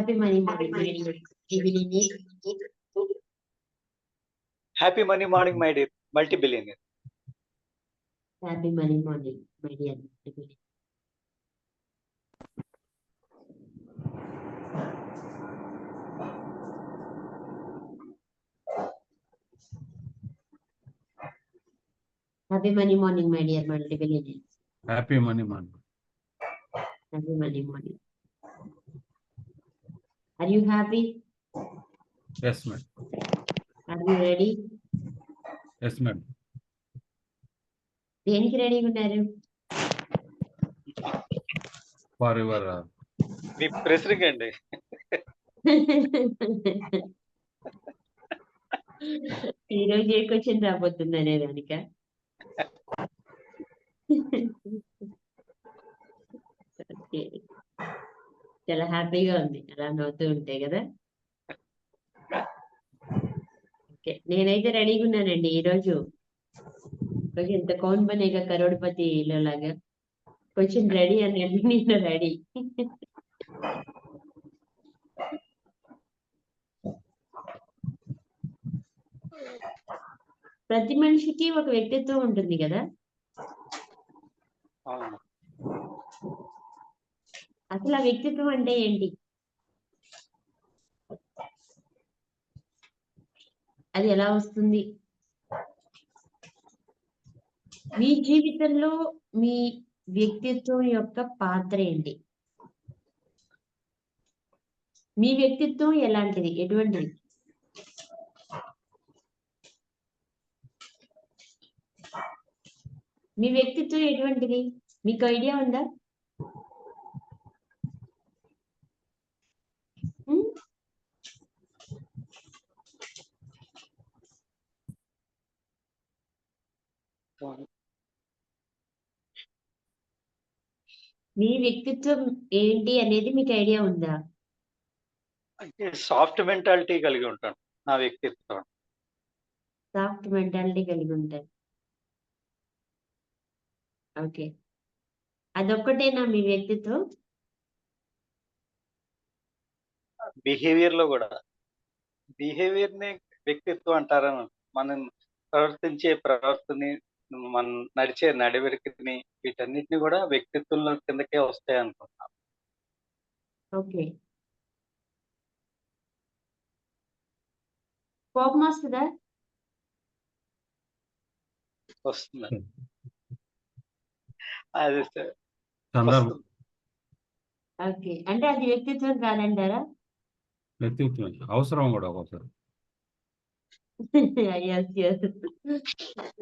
Happy money morning, my dear. Evening. Happy money morning, my dear multi-billionaire. Happy money morning, my dear. Evening. Happy money morning, my dear multi-billionaires. Happy money morning. Happy money morning. Are you happy? Yes, ma'am. Are you ready? Yes, ma'am. దేనికి రెడీగా ఉన్నారు? For your మీ ప్రెసరింగ్ అండి. ఈరోజు ఏ question రాబోతుంది అనే దానిక చాలా హ్యాపీగా ఉంది అలా నవ్వుతూ ఉంటే కదా. ఓకే, నేనైతే రెడీగా ఉన్నానండి ఈరోజు. కొంచెం ఇంత కౌన్ బనేగా కరోడ్పతి లాగా కొంచెం రెడీ అనండి. నేను రెడీ. ప్రతి మనిషికి ఒక వ్యక్తిత్వం ఉంటుంది కదా. అవును. అసలు ఆ వ్యక్తిత్వం అంటే ఏంటి? అది ఎలా వస్తుంది? మీ జీవితంలో మీ వ్యక్తిత్వం యొక్క పాత్ర ఏంటి? మీ వ్యక్తిత్వం ఎలాంటిది, ఎటువంటిది? మీ వ్యక్తిత్వం ఎటువంటిది మీకు ఐడియా ఉందా? మీ వ్యక్తిత్వం ఏంటి అనేది మీకు ఐడియా ఉందా? అంటే సాఫ్ట్ మెంటాలిటీ కలిగి ఉంటాను నా వ్యక్తిత్వం. సాఫ్ట్ మెంటాలిటీ కలిగి ఉంటారు. ఓకే, అదొక్కటేనా మీ వ్యక్తిత్వం? బిహేవియర్ లో కూడా బిహేవియర్ ని వ్యక్తిత్వం అంటారని, మనం ప్రవర్తించే ప్రవర్తనని, మనం నడిచే నడవడికని, వీటన్నిటిని కూడా వ్యక్తిత్వంలో కిందకే వస్తాయి అనుకుంటున్నాను. ఓకే, కోపం వస్తుందా? వస్తుంది. అది సందర్భం ఓకే, అంటే అది వ్యక్తిత్వం కాదంటారా? వ్యక్తిత్వం అవసరం కూడా ఒకసారి. Yes yes.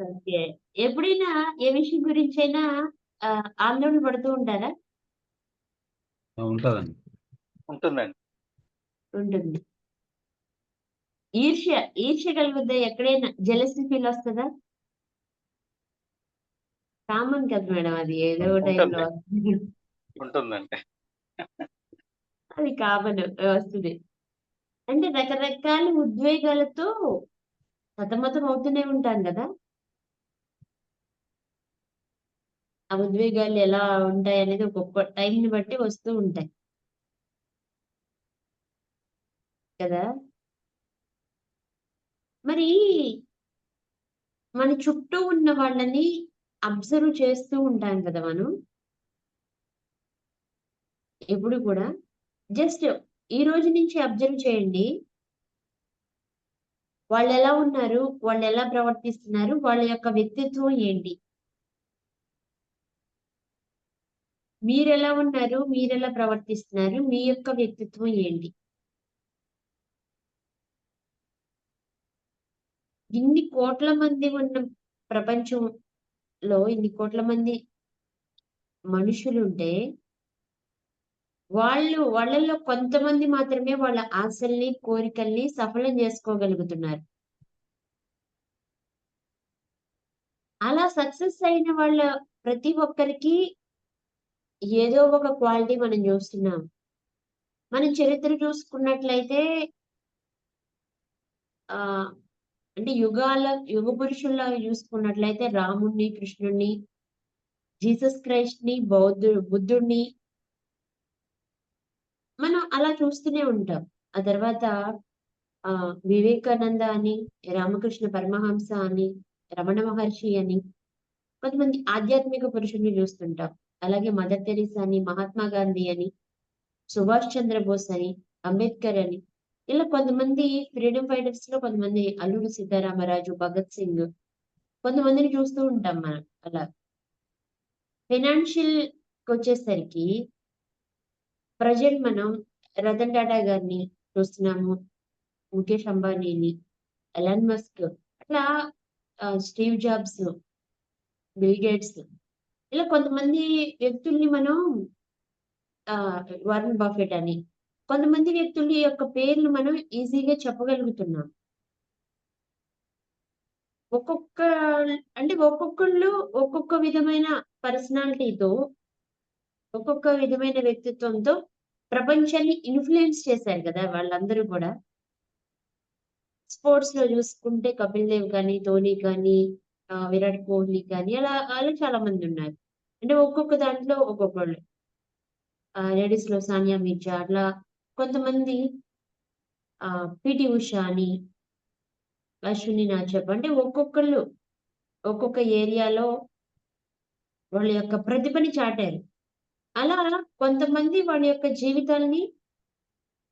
ఓకే, ఎప్పుడైనా ఏ విషయం గురించైనా ఆందోళన పడుతూ ఉంటారా? ఉంటుందండి. ఉంటుందండి. ఉంటుంది. ఈర్ష్య కలుగుద్దా? ఎక్కడైనా జెలసీ ఫీల్ వస్తుందా? కామన్ కదా మేడం, అది ఏదో టైంలో వస్తుంది. ఉంటుందండి. అది కామన్ వస్తుంది. అంటే రకరకాల ఉద్వేగాలతో సతమతం అవుతూనే ఉంటాం కదా. ఆ ఉద్వేగాలు ఎలా ఉంటాయి అనేది ఒక్కొక్క టైంని బట్టి వస్తూ ఉంటాయి కదా. మరి మన చుట్టూ ఉన్న వాళ్ళని అబ్జర్వ్ చేస్తూ ఉంటాం కదా మనం ఎప్పుడు కూడా. జస్ట్ ఈ రోజు నుంచి అబ్జర్వ్ చేయండి, వాళ్ళు ఎలా ఉన్నారు, వాళ్ళు ఎలా ప్రవర్తిస్తున్నారు, వాళ్ళ యొక్క వ్యక్తిత్వం ఏంటి, మీరెలా ఉన్నారు, మీరెలా ప్రవర్తిస్తున్నారు, మీ యొక్క వ్యక్తిత్వం ఏంటి. ఇన్ని కోట్ల మంది ఉన్న ప్రపంచంలో ఇన్ని కోట్ల మంది మనుషులుంటే వాళ్ళల్లో కొంతమంది మాత్రమే వాళ్ళ ఆశల్ని, కోరికల్ని సఫలం చేసుకోగలుగుతున్నారు. అలా సక్సెస్ అయిన వాళ్ళ ప్రతి ఒక్కరికి ఏదో ఒక క్వాలిటీ మనం చూస్తున్నాం. మనం చరిత్ర చూసుకున్నట్లయితే అంటే యుగ పురుషుల్లాగా చూసుకున్నట్లయితే రాముణ్ణి, కృష్ణుణ్ణి, జీసస్ క్రైస్ట్ ని, బుద్ధుణ్ణి, మనం అలా చూస్తూనే ఉంటాం. ఆ తర్వాత వివేకానంద అని, రామకృష్ణ పరమహంస అని, రమణ మహర్షి అని కొంతమంది ఆధ్యాత్మిక పురుషుల్ని చూస్తుంటాం. అలాగే మదర్ తెరీసా అని, మహాత్మా గాంధీ అని, సుభాష్ చంద్రబోస్ అని, అంబేద్కర్ అని ఇలా కొంతమంది ఫ్రీడమ్ ఫైటర్స్ లో కొంతమంది అల్లూరి సీతారామరాజు, భగత్ సింగ్ కొంతమందిని చూస్తూ ఉంటాం మనం అలా. ఫైనాన్షియల్ కొచ్చేసరికి ప్రెజెంట్ మనం రతన్ టాటా గారిని చూస్తున్నాము. ముఖేష్ అంబానీని, ఎలాన్ మస్క్ అట్లా స్టీవ్ జాబ్స్, బిల్ గేట్స్ ఇలా కొంతమంది వ్యక్తుల్ని మనం వారన్ బఫెట్ అని కొంతమంది వ్యక్తుల యొక్క పేర్లు మనం ఈజీగా చెప్పగలుగుతున్నాం. ఒక్కొక్క అంటే ఒక్కొక్కళ్ళు ఒక్కొక్క విధమైన పర్సనాలిటీతో, ఒక్కొక్క విధమైన వ్యక్తిత్వంతో ప్రపంచాన్ని ఇన్‌ఫ్లూయెన్స్ చేశారు కదా! వాళ్ళందరూ కూడా. స్పోర్ట్స్‌లో చూసుకుంటే కపిల్ దేవ్ కానీ, ధోని కానీ, విరాట్ కోహ్లీ కానీ అలా చాలా మందున్నారు. అంటే ఒక్కొక్క దాంట్లో ఒక్కొక్కళ్ళు. లేడీస్‌లో సానియా మీర్జా అట్లా కొంతమంది పీటీ ఉషా అని, అశ్విని నాచప్ అంటే ఒక్కొక్కళ్ళు ఒక్కొక్క ఏరియాలో వాళ్ళ యొక్క ప్రతిభని చాటారు. అలా కొంతమంది వాళ్ళ యొక్క జీవితాల్ని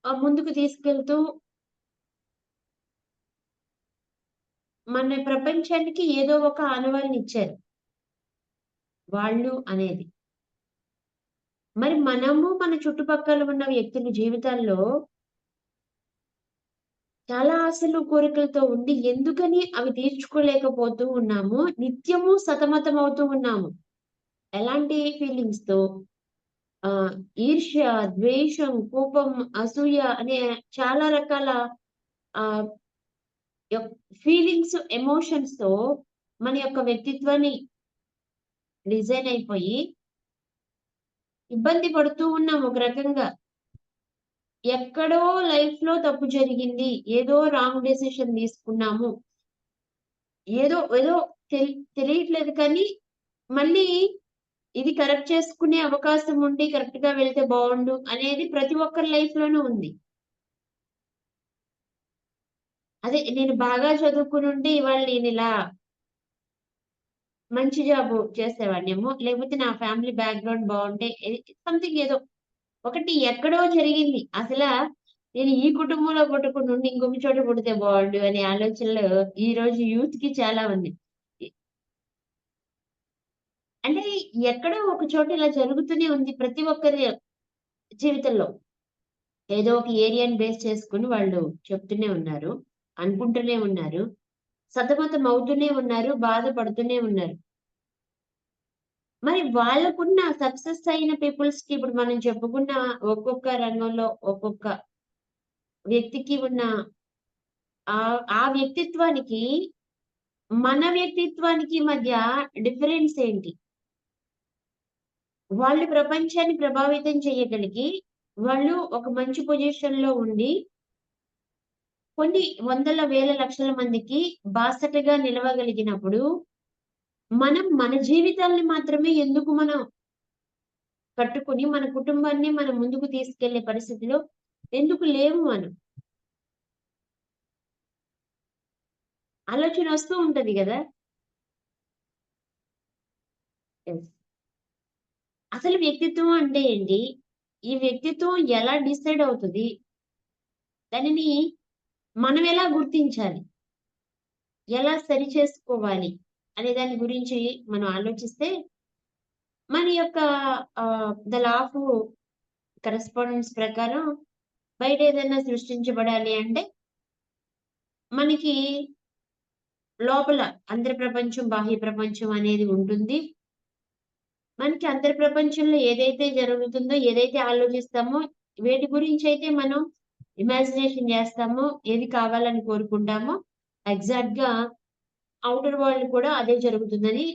ముందుకు తీసుకెళ్తూ మన ప్రపంచానికి ఏదో ఒక ఆనవాళ్ళనిచ్చారు. వాళ్ళు అనేది. మరి మనము మన చుట్టుపక్కల ఉన్న వ్యక్తుల జీవితాల్లో చాలా ఆశలు, కోరికలతో ఉండి ఎందుకని అవి తీర్చుకోలేకపోతూ ఉన్నాము. నిత్యము సతమతమవుతూ ఉన్నాము. ఎలాంటి ఫీలింగ్స్‌తో ఆహ్, ఈర్ష్య, ద్వేషం, కోపం, అసూయ అనే చాలా రకాల ఆహ్, ఫీలింగ్స్, ఎమోషన్స్‌తో మన యొక్క వ్యక్తిత్వాన్ని డిజైన్ అయిపోయి ఇబ్బంది పడుతూ ఉన్నాం ఒక రకంగా. ఎక్కడో లైఫ్‌లో తప్పు జరిగింది. ఏదో రాంగ్ డెసిషన్ తీసుకున్నాము. ఏదో ఏదో తెలియట్లేదు కానీ మళ్ళీ ఇది కరెక్ట్ చేసుకునే అవకాశం ఉండి కరెక్ట్‌గా వెళ్తే బావుండు అనేది ప్రతి ఒక్కరి లైఫ్‌లోనూ ఉంది. అదే నేను బాగా చదువుకునుంటే ఇవాళ నేనిలా మంచి జాబు చేసేవాడినేమో. లేకపోతే నా ఫ్యామిలీ బ్యాక్‌గ్రౌండ్ బావుంటే సంథింగ్ ఏదో ఒకటి ఎక్కడో జరిగింది. నేను ఈ కుటుంబంలో పుట్టకుండా ఇంకొక చోట పుడితే బావుండు అనే ఆలోచనలు ఈరోజు యూత్‌కి చాలా ఉంది. ఎ అంటే ఎక్కడో ఒక చోట ఇలా జరుగుతూనే ఉంది ప్రతి ఒక్కరి జీవితంలో. ఏదో ఒక ఏరియాని బేస్ చేసుకొని వాళ్ళు చెప్తూనే ఉన్నారు. అనుకుంటూనే ఉన్నారు. సతమతం అవుతూనే ఉన్నారు. బాధపడుతూనే ఉన్నారు. మరి వాళ్ళకున్న సక్సెస్ అయిన పీపుల్స్‌కి ఇప్పుడు మనం చెప్పుకున్న ఒక్కొక్క రంగంలో ఒక్కొక్క వ్యక్తికి ఉన్న ఆ వ్యక్తిత్వానికి, మన వ్యక్తిత్వానికి మధ్య డిఫరెన్స్ ఏంటి? వాళ్ళు ప్రపంచాన్ని ప్రభావితం చేయగలిగి, వాళ్ళు ఒక మంచి పొజిషన్‌లో ఉండి, కొన్ని వందల, వేల, లక్షల మందికి బాసటగా నిలవగలిగినప్పుడు, మనం మన జీవితాల్ని మాత్రమే ఎందుకు మనం కట్టుకొని, మన కుటుంబాన్ని మనం ముందుకు తీసుకెళ్ళే పరిస్థితిలో ఎందుకు లేము మనం? ఆలోచనొస్తూ ఉంటది గదా! యెస్. అసలు వ్యక్తిత్వం అంటే ఏంటి? ఈ వ్యక్తిత్వం ఎలా డిసైడ్ అవుతది? దానిని మనం ఎలా గుర్తించాలి? ఎలా సరిచేసుకోవాలి? అనే దాని గురించి మనం ఆలోచిస్తే, మన యొక్క ద లా ఆఫ్ కరెస్పాండెన్స్ ప్రకారం బయట ఏదైనా సృష్టించబడాలి అంటే, మనకి లోపల అంతర్ ప్రపంచం, బాహ్య ప్రపంచం అనేది ఉంటుంది. మనకి అంతర్ ప్రపంచంలో ఏదైతే జరుగుతుందో, ఏదైతే ఆలోచిస్తామో, వేటి గురించైతే మనం ఇమాజినేషన్ జేస్తామో, ఏది కావాలని కోరుకుంటామో, ఎగ్జాక్ట్‌గా ఔటర్ వరల్డ్ కూడా అదే జరుగుతుందని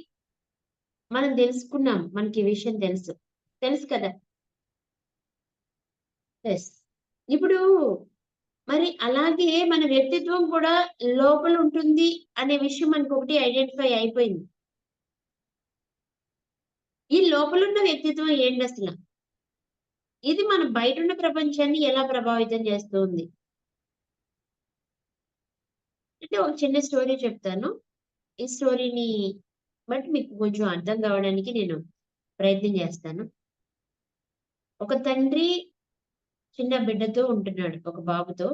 మనం దెలుసుకున్నాం. మనకి ఈ విషయం తెలుసు. తెలుసు కదా! యెస్. ఇప్పుడు మరి అలాగే మన వ్యక్తిత్వం కూడా లోపలుంటుంది అనే విషయం మనకొకటి ఐడెంటిఫై అయిపోయింది. ఈ లోపలున్న వ్యక్తిత్వం ఏంటసల? ఇది మన బయటున్న ప్రపంచాన్ని ఎలా ప్రభావితం చేస్తుంది? అంటే ఒక చిన్న స్టోరీ చెప్తాను. ఈ స్టోరీని బట్టి మీకు కొంచెం అర్థం కావడానికి నేను ప్రయత్నం చేస్తాను. ఒక తండ్రి చిన్న బిడ్డతో ఉంటున్నాడు. ఒక బాబుతో.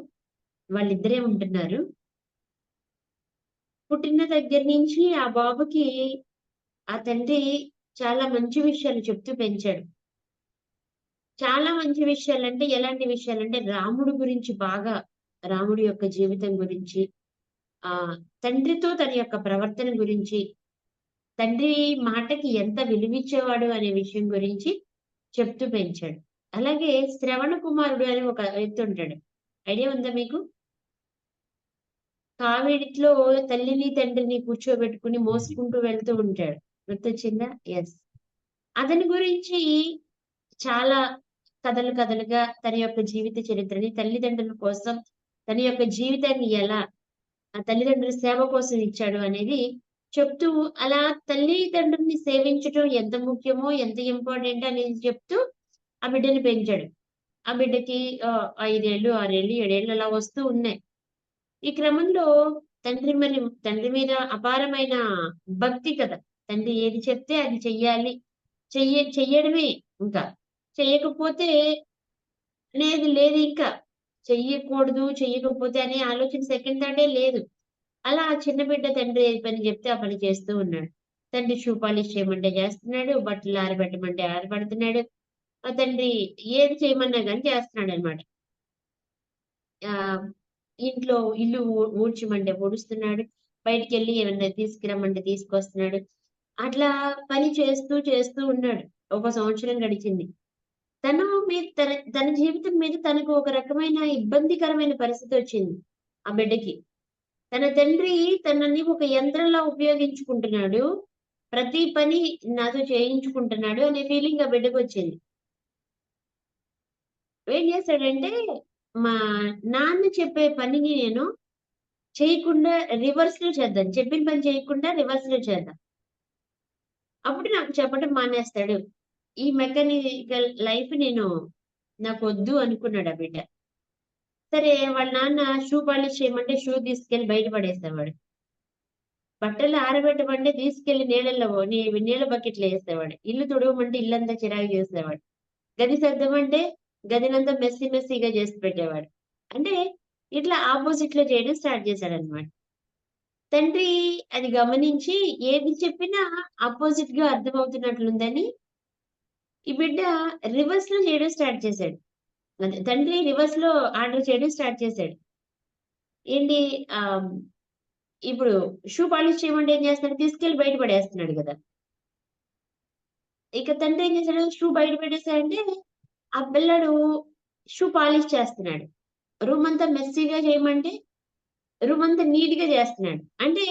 వాళ్ళిద్దరే ఉంటున్నారు. పుట్టిన దగ్గర నుంచి ఆ బాబుకి ఆ తండ్రి చాలా మంచి విషయాలు చెప్తూ పెంచాడు. చాలా మంచి విషయాలంటే ఎలాంటి విషయాలంటే రాముడు గురించి బాగా రాముడి యొక్క జీవితం గురించి, తండ్రితో తన యొక్క ప్రవర్తన గురించి, తండ్రి మాటకి ఎంత విలువిచ్చేవాడు అనే విషయం గురించి చెప్తూ పెంచాడు. అలాగే శ్రవణ కుమారుడు అని ఒక వ్యక్తి ఉంటాడు. ఐడియా ఉందా మీకు? కావేడిలో తల్లిని, తండ్రిని కూర్చోబెట్టుకొని మోసుకుంటూ వెళ్తూ ఉంటాడు. గుర్తొచ్చిందా? యెస్. అతని గురించి చాలా కథలు కథలుగా తన యొక్క జీవిత చరిత్రని తల్లిదండ్రుల కోసం తన యొక్క జీవితాన్ని ఎలా ఆ తల్లిదండ్రుల సేవ కోసం ఇచ్చాడు అనేది చెప్తూ అలా తల్లిదండ్రుల్ని సేవించటం ఎంత ముఖ్యమో, ఎంత ఇంపార్టెంట్ అనేది చెప్తూ ఆ బిడ్డని పెంచాడు. ఆ బిడ్డకి 5 ఏళ్ళు, 6 ఏళ్ళు, 7 ఏళ్ళు అలా వస్తూ ఉన్నాయి. ఈ క్రమంలో తండ్రి మీద అపారమైన భక్తి కదా! తండ్రి ఏది చెప్తే అది చెయ్యాలి. చెయ్యడమే ఇంకా. చెయ్యకపోతే లేదు ఇంకా. చెయ్యకూడదు, చెయ్యకపోతే అనే ఆలోచన సెకండ్ థాటే లేదు. అలా ఆ చిన్న బిడ్డ తండ్రి ఏ పని చెప్తే ఆ పని చేస్తూ ఉన్నాడు. తండ్రి షూ పాలిష్ చేయమంటే చేస్తున్నాడు. బట్టలు ఆరబెట్టమంటే ఆరబెడుతున్నాడు. ఆ తండ్రి ఏది చేయమన్నా గాని చేస్తున్నాడనమాట. ఆహ్, ఇంట్లో ఇల్లు ఊడ్చమంటే ఊడుస్తున్నాడు. బయటికెళ్ళి ఏమన్నా తీసుకురమ్మంటే తీసుకొస్తున్నాడు. అట్లా పని చేస్తూ ఉన్నాడు. ఒక సంవత్సరం గడిచింది. తను మీ తన తన జీవితం మీద తనకు ఒక రకమైన ఇబ్బందికరమైన పరిస్థితొచ్చింది ఆ బిడ్డకి. తన తండ్రి తనని ఒక యంత్రంలా ఉపయోగించుకుంటున్నాడు. ప్రతి పని నాతో చేయించుకుంటున్నాడు అనే ఫీలింగ్ ఆ బిడ్డకొచ్చింది. ఏం చేశాడంటే, మా నాన్న చెప్పే పనిని నేను చేయకుండా రివర్స్‌లో చేద్దాం. చెప్పిన పని చేయకుండా రివర్స్‌లో చేద్దాం. అప్పుడు నాకు చెప్పడం మానేస్తాడు. ఈ మెకానికల్ లైఫ్ నాకొద్దు అనుకున్నాడు ఆ బిడ్డ. సరే వాళ్ళ నాన్న షూ పాలిష్ చేయమంటే షూ తీసుకెళ్ళి బయట పడేసేవాడు. బట్టలు ఆరబెట్టమంటే తీసుకెళ్ళి నీళ్ళ బకెట్‌లో ఏసేవాడు. ఇల్లు తుడవమంటే ఇల్లంతా చిరాకు చేసేవాడు. గది సర్దమంటే గదినంతా మెస్సీగా చేసి పెట్టేవాడు. అంటే ఇట్లా అపోజిట్‌లో చేయడం స్టార్ట్ చేశాడన్నమాట. తండ్రి అది గమనించి ఏది చెప్పినా అపోజిట్‌గా అర్థమవుతున్నట్లుందని ఈ బిడ్డ రివర్స్‌లో చేయడం స్టార్ట్ చేశాడు. అదే తండ్రి రివర్స్‌లో ఆర్డర్ చేయడం స్టార్ట్ చేశాడు. ఏంటి ఆహ్, ఇప్పుడు షూ పాలిష్ చేయమంటే ఏం చేస్తున్నాడు? తీసుకెళ్ళి బయట పడేస్తున్నాడు గదా! ఇక తండ్రి ఏం చేశాడు? షూ బయట పెట్టేసాడంటే ఆ పిల్లాడు షూ పాలిష్ చేస్తున్నాడు. రూమంతా మెస్సీగా చేయమంటే రూమంతా నీట్‌గా చేస్తున్నాడు. అంటే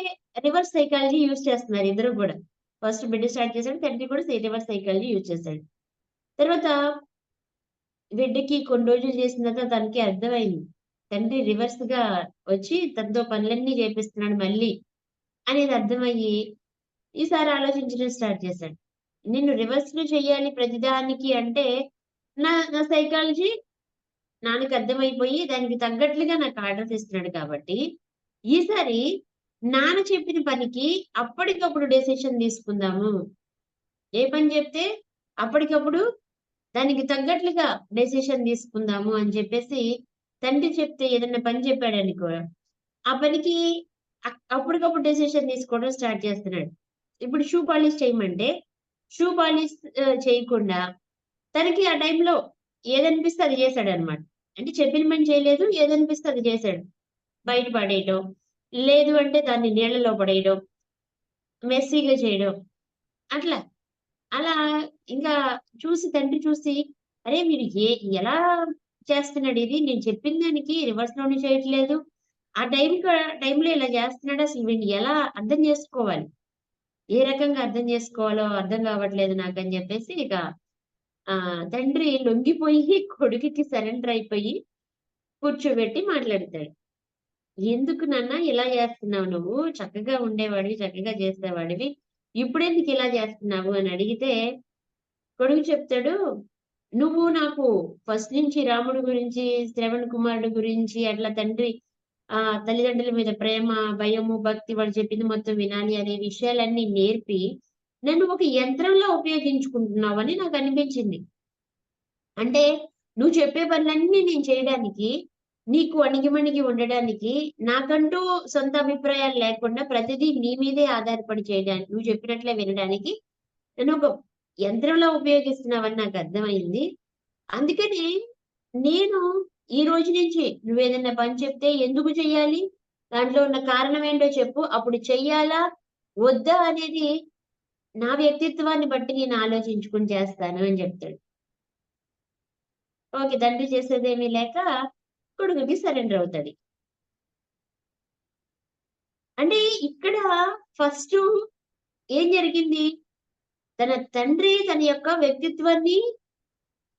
రివర్స్ సైకాలజీ యూజ్ చేస్తున్నారు ఇద్దరు గూడా. ఫస్ట్ బిడ్డ స్టార్ట్ చేసాడు. తండ్రి కూడా రివర్స్ సైకాలజీ యూజ్ చేసాడు. తర్వాత బిడ్డకి కొన్ని రోజులు చేసిన తర్వాత తనకి అర్థమైంది. తండ్రి రివర్స్‌గా వచ్చి తనతో పనులన్నీ చేపిస్తున్నాడు మళ్ళీ అనేది అర్థమయ్యి, ఈసారి ఆలోచించడం స్టార్ట్ చేశాడు. నేను రివర్స్‌లో చేయాలి ప్రతిదానికి అంటే నా నా సైకాలజీ నాన్నకి అర్థమైపోయి దానికి తగ్గట్లుగా నాకు ఆర్డర్స్ ఇస్తున్నాడు కాబట్టి, ఈసారి నాన్న చెప్పిన పనికి అప్పటికప్పుడు డెసిషన్ తీసుకుందాము. ఏ పని చెప్తే అప్పటికప్పుడు దానికి తగ్గట్లుగా డెసిషన్ తీసుకుందాము అని చెప్పేసి, తండ్రి చెప్తే ఏదన్నా పని చెప్పాడనుకో, ఆ పనికి అప్పటికప్పుడు డెసిషన్ తీసుకోవడం స్టార్ట్ చేస్తున్నాడు. ఇప్పుడు షూ పాలిష్ చేయమంటే, షూ పాలిష్ చేయకుండా తనకి ఆ టైంలో ఏదనిపిస్తే అది చేశాడన్నమాట. అంటే చెప్పిన పని చేయలేదు. ఏదనిపిస్తే అది చేశాడు. బయట పడేయటం, లేదు అంటే దాన్ని నీళ్ళలో పడేయడం, మెస్సీగా చేయడం అట్లా. అలా ఇంకా తండ్రి చూసి, అరే! వీడు ఎలా చేస్తున్నాడిది? నేను చెప్పిన దానికి రివర్స్‌లోనే చేయట్లేదు. ఆ టైంలో ఇలా చేస్తున్నాడు. అసలు వీడిని ఎలా అర్థం చేసుకోవాలి? ఏ రకంగా అర్థం చేసుకోవాలో అర్థం కావట్లేదు నాకని చెప్పేసి ఇక తండ్రి లొంగిపోయి కొడుకుకి సరెండర్ అయిపోయి కూర్చోబెట్టి మాట్లాడతాడు. "ఎందుకు నాన్న ఇలా చేస్తున్నావు నువ్వు? చక్కగా ఉండేవాడివి, చక్కగా చేసేవాడివి. ఇప్పుడెందుకు ఇలా చేస్తున్నావు?" అని అడిగితే కొడుకు చెప్తాడు, నువ్వు నాకు ఫస్ట్ నుంచి రాముడి గురించి, శ్రవణ్ కుమారుడు గురించి అట్లా తండ్రి తల్లిదండ్రుల మీద ప్రేమ, భయము, భక్తి వాళ్ళు చెప్పింది మొత్తం వినాలి అనే విషయాలన్నీ నేర్పి, నన్ను ఒక యంత్రంలా ఉపయోగించుకుంటున్నావని నాకనిపించింది. అంటే నువ్వు చెప్పే పనులన్నీ నేను చేయడానికి, నీకు అణిగిమణిగి ఉండడానికి, నాకంటూ సొంత అభిప్రాయాలు లేకుండా ప్రతిదీ నీ మీదే ఆధారపడి చేయడానికి, నువ్వు చెప్పినట్లే వినడానికి నన్ను ఒక యంత్రంలా ఉపయోగిస్తున్నావని నాకర్థమైంది. అందుకని నేను ఈ రోజు నుంచి నువ్వేదన్నా పని చెప్తే ఎందుకు చెయ్యాలి? దాంట్లో ఉన్న కారణం ఏంటో చెప్పు. అప్పుడు చెయ్యాలా? వద్దా? అనేది నా వ్యక్తిత్వాన్ని బట్టి నేను ఆలోచించుకొని చేస్తాను అని చెప్తాడు. ఓకే. తండ్రి చేసేదేమీ లేక కొడుకుకి సరెండర్ అవుతాడు. అంటే ఇక్కడ ఫస్టు ఏం జరిగింది? తన తండ్రి తన యొక్క వ్యక్తిత్వాన్ని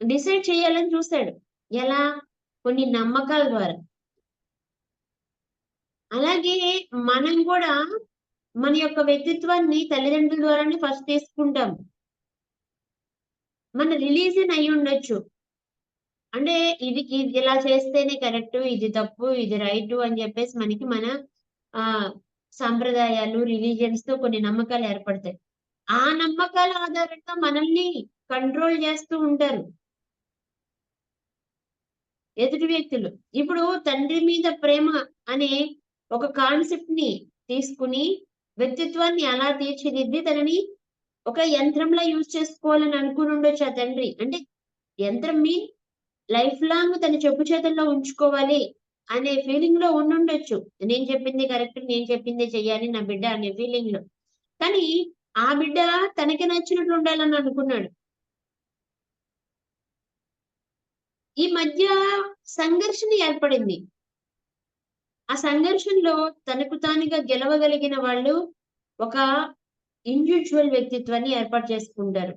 డిసైడ్ చేయాలని చూసాడు. ఎలా? కొన్ని నమ్మకాల ద్వారా. అలాగే మనం కూడా మన యొక్క వ్యక్తిత్వాన్ని తల్లిదండ్రుల ద్వారానే ఫస్ట్ తీసుకుంటాం. మన రిలీజియన్ అయ్యుండొచ్చు. అంటే ఇది ఇలా చేస్తేనే కరెక్టు, ఇది తప్పు, ఇది రైటు అని జెప్పేసి మనకి మన సంప్రదాయాలు, రిలీజియన్స్‌తో కొన్ని నమ్మకాలు ఏర్పడతాయి. ఆ నమ్మకాల ఆధారంగా మనల్ని కంట్రోల్ జేస్తూ ఉంటారు ఎదుటి వ్యక్తులు. ఇప్పుడు తండ్రి మీద ప్రేమ అనే ఒక కాన్సెప్ట్‌ని తీసుకొని, వ్యక్తిత్వాన్ని అలా తీర్చిదిద్ది తనని ఒక యంత్రంలా యూజ్ చేసుకోవాలని అనుకునుండొచ్చు ఆ తండ్రి. అంటే యంత్రం లైఫ్ లాంగ్ తన చెప్పు చేతుల్లో ఉంచుకోవాలి అనే ఫీలింగ్‌లో ఉండుండొచ్చు. నేను చెప్పింది కరెక్ట్, నేను చెప్పిందే చెయ్యాలి నా బిడ్డ అనే ఫీలింగ్‌లో. కానీ ఆ బిడ్డ తనకి నచ్చినట్లు ఉండాలని అనుకున్నాడు. ఈ మధ్య సంఘర్షణ ఏర్పడింది. ఆ సంఘర్షణలో తనకు తానుగా గెలవగలిగిన వాళ్ళు ఒక ఇండివిడ్యువల్ వ్యక్తిత్వాన్ని ఏర్పాటు చేసుకుంటారు.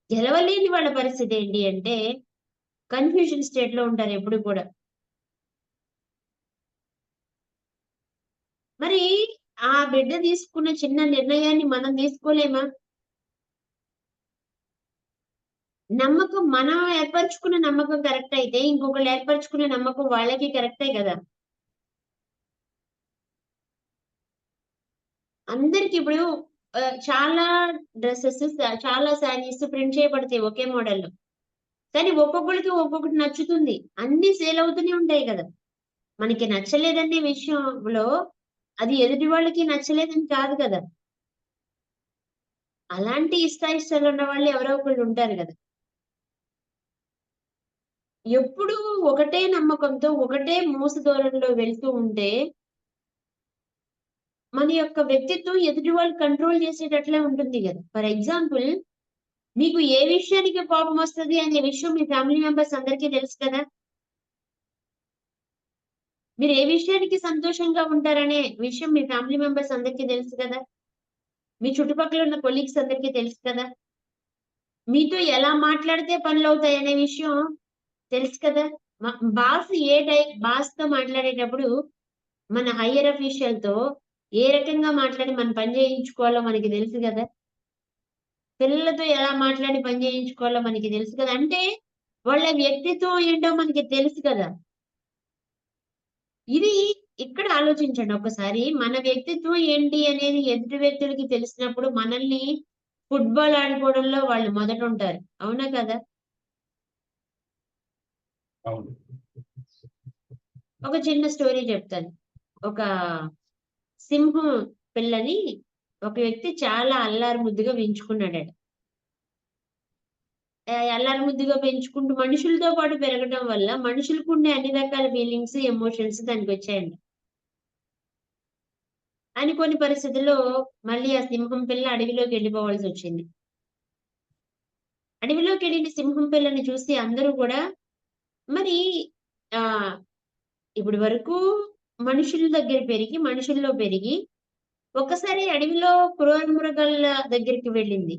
గెలవలేని వాళ్ళ పరిస్థితి ఏంటి అంటే కన్‌ఫ్యూజన్ స్టేట్‌లో ఉంటారు ఎప్పుడు కూడా. మరి ఆ బిడ్డ తీసుకున్న చిన్న నిర్ణయాన్ని మనం తీసుకోలేమా? నమ్మకం మనం ఏర్పరచుకున్న నమ్మకం కరెక్ట్ అయితే, ఇంకొకళ్ళు ఏర్పరచుకున్న నమ్మకం వాళ్ళకి కరెక్టే గదా! అందరికి ఇప్పుడు చాలా డ్రెసెస్ చాలా శారీస్ ప్రింట్ చేయబడతాయి ఒకే మోడల్‌లో. కానీ ఒక్కొక్కళ్ళకి ఒక్కొక్కటి నచ్చుతుంది. అన్నీ సేల్ అవుతూనే ఉంటాయి గదా! మనకి నచ్చలేదనే విషయంలో అది ఎదుటి వాళ్ళకి నచ్చలేదని కాదు గదా! అలాంటి ఇష్టాయిష్టాలున్న వాళ్ళు ఎవరో ఒకళ్ళు ఉంటారు గదా! ఎప్పుడూ ఒకటే నమ్మకంతో, ఒకటే మోసు ధోరణిలో వెళ్తూ ఉంటే, మన యొక్క వ్యక్తిత్వం ఎదుటి వాళ్ళు కంట్రోల్ చేసేటట్లే ఉంటుంది గదా! ఫర్ ఎగ్జాంపుల్ మీకు ఏ విషయానికి కోపమొస్తది అనే విషయం మీ ఫ్యామిలీ మెంబర్స్ అందరికీ తెలుసు కదా! మీరు ఏ విషయానికి సంతోషంగా ఉంటారనే విషయం మీ ఫ్యామిలీ మెంబర్స్ అందరికీ తెలుసు కదా! మీ చుట్టుపక్కల ఉన్న కొలీగ్స్ అందరికీ తెలుసు కదా! మీతో ఎలా మాట్లాడితే పనులవుతాయనే విషయం తెలుసు కదా! మ బాస్ ఏ టై బాస్‌తో మాట్లాడేటప్పుడు మన హైయర్ అఫీషియల్‌తో ఏ రకంగా మాట్లాడి మన పని చేయించుకోవాలో మనకి తెలుసు గదా! పిల్లలతో ఎలా మాట్లాడి పని చేయించుకోవాలో మనకి తెలుసు కదా! అంటే వాళ్ళ వ్యక్తిత్వం ఏంటో మనకి తెలుసు కదా! ఇది ఇక్కడ ఆలోచించండి ఒక్కసారి. మన వ్యక్తిత్వం ఏంటి అనేది ఎదుటి వ్యక్తులకి తెలిసినప్పుడు మనల్ని ఫుట్‌బాల్ ఆడుకోవడంలో వాళ్ళు మొదటుంటారు. అవునా కదా? అవును. ఒక చిన్న స్టోరీ చెప్తాను. ఒక సింహం పిల్లని ఒక వ్యక్తి చాలా అల్లారు ముద్దుగా పెంచుకున్నాడట. అల్లారు ముద్దుగా పెంచుకుంటూ మనుషులతో పాటు పెరగడం వల్ల మనుషులకుండే అన్ని రకాల ఫీలింగ్స్, ఎమోషన్స్ దానికొచ్చాయండి. కొన్ని పరిస్థితుల్లో మళ్ళీ ఆ సింహం పిల్ల అడవిలోకెళ్ళిపోవాల్సొచ్చింది. అడవిలోకెళ్ళిన సింహం పిల్లని చూసి అందరూ గూడా మరి ఆహ్, ఇప్పటి వరకు మనుషుల దగ్గర పెరిగి, మనుషుల్లో పెరిగి, ఒక్కసారి అడవిలో క్రూర మృగాల దగ్గరికి వెళ్ళింది.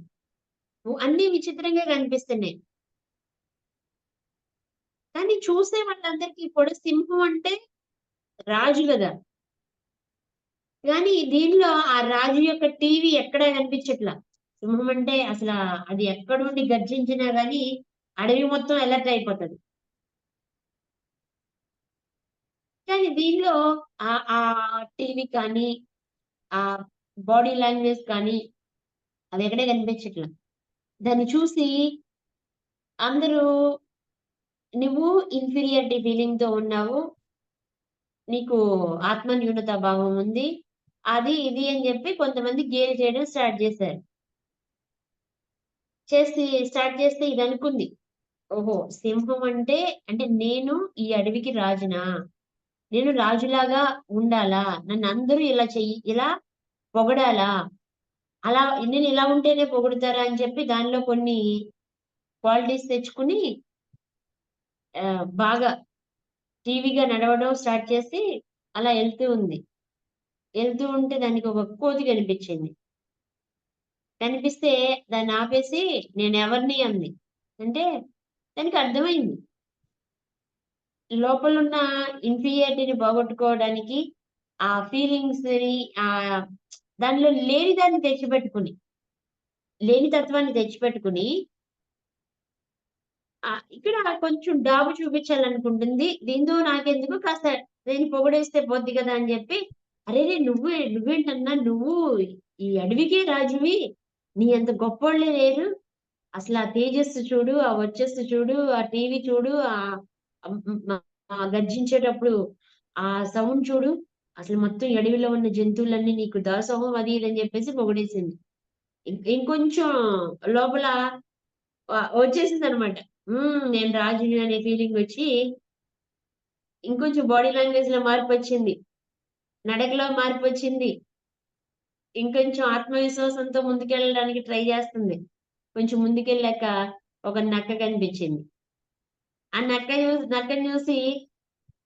అన్నీ విచిత్రంగా కనిపిస్తున్నాయి. కానీ చూసే వాళ్ళందరికీ కూడా సింహం అంటే రాజు గదా! గానీ దీనిలో ఆ రాజు యొక్క టీవీ ఎక్కడా కనిపించట్లా. సింహం అంటే అసల అది ఎక్కడుండి గర్జించినా గాని అడవి మొత్తం అలర్ట్ అయిపోతది. కానీ దీనిలో ఆ టీవీ కానీ, ఆ బాడీ లాంగ్వేజ్ కానీ అదెక్కడ కనిపించట్ల. దాన్ని చూసి అందరూ నువ్వు ఇన్ఫీరియారిటీ ఫీలింగ్‌తో ఉన్నావు. నీకు ఆత్మ న్యూనతా భావం ఉంది. అది, ఇది అని జెప్పి కొంతమంది గేలి చేయడం స్టార్ట్ జేశారు. స్టార్ట్ చేస్తే ఇదనుకుంది. ఓహో! సింహం అంటే నేను ఈ అడవికి రాజునా? నేను రాజులాగా ఉండాలా? నన్నందరూ ఇలా పొగడాలా? అలా నేను ఇలా ఉంటేనే పొగుడుతారా అని చెప్పి దానిలో కొన్ని క్వాలిటీస్ తెచ్చుకొని బాగా టీవీగా నడవడం స్టార్ట్ చేసి అలా ఎళ్తూ ఉంది. ఎళ్తూ ఉంటే దానికొక కోతి కనిపించింది. కనిపిస్తే దాన్ని ఆపేసి నేనెవరిని అంది. అంటే దానికి అర్థమైంది. లోపలున్న ఇన్ఫీరియారిటీని పోగొట్టుకోవడానికి ఆ ఫీలింగ్స్‌ని దానిలో లేని దాన్ని తెచ్చిపెట్టుకొని, లేని తత్వాన్ని తెచ్చిపెట్టుకొని ఇక్కడ కొంచెం డాబు చూపించాలనుకుంటుంది. దీంతో నాకెందుకు కాస్త నేను పొగిడేస్తే పోద్ది కదా! అని చెప్పి అరెరే! నువ్వేంటన్నా నువ్వు ఈ అడవికే రాజువి. నీ అంత గొప్పోళ్ళే లేరు. అసల ఆ తేజస్సు చూడు, ఆ వర్చస్సు చూడు, ఆ టీవీ చూడు, గర్జించేటప్పుడు ఆ సౌండ్ చూడు. అసలు మొత్తం ఈ అడవిలో ఉన్న జంతువులన్నీ నీకు దాసోహం అది ఇది అని చెప్పేసి పొగిడేసింది. ఇంకొంచెం లోపల వచ్చేసిందనమాట. నేను రాజుని అనే ఫీలింగొచ్చి ఇంకొంచెం బాడీ లాంగ్వేజ్‌లో మార్పొచ్చింది. నడకలో మార్పొచ్చింది. ఇంకొంచెం ఆత్మవిశ్వాసంతో ముందుకెళ్ళడానికి ట్రై చేస్తుంది. కొంచెం ముందుకెళ్ళాక ఒక నక్క కనిపించింది. ఆ నక్కని చూసి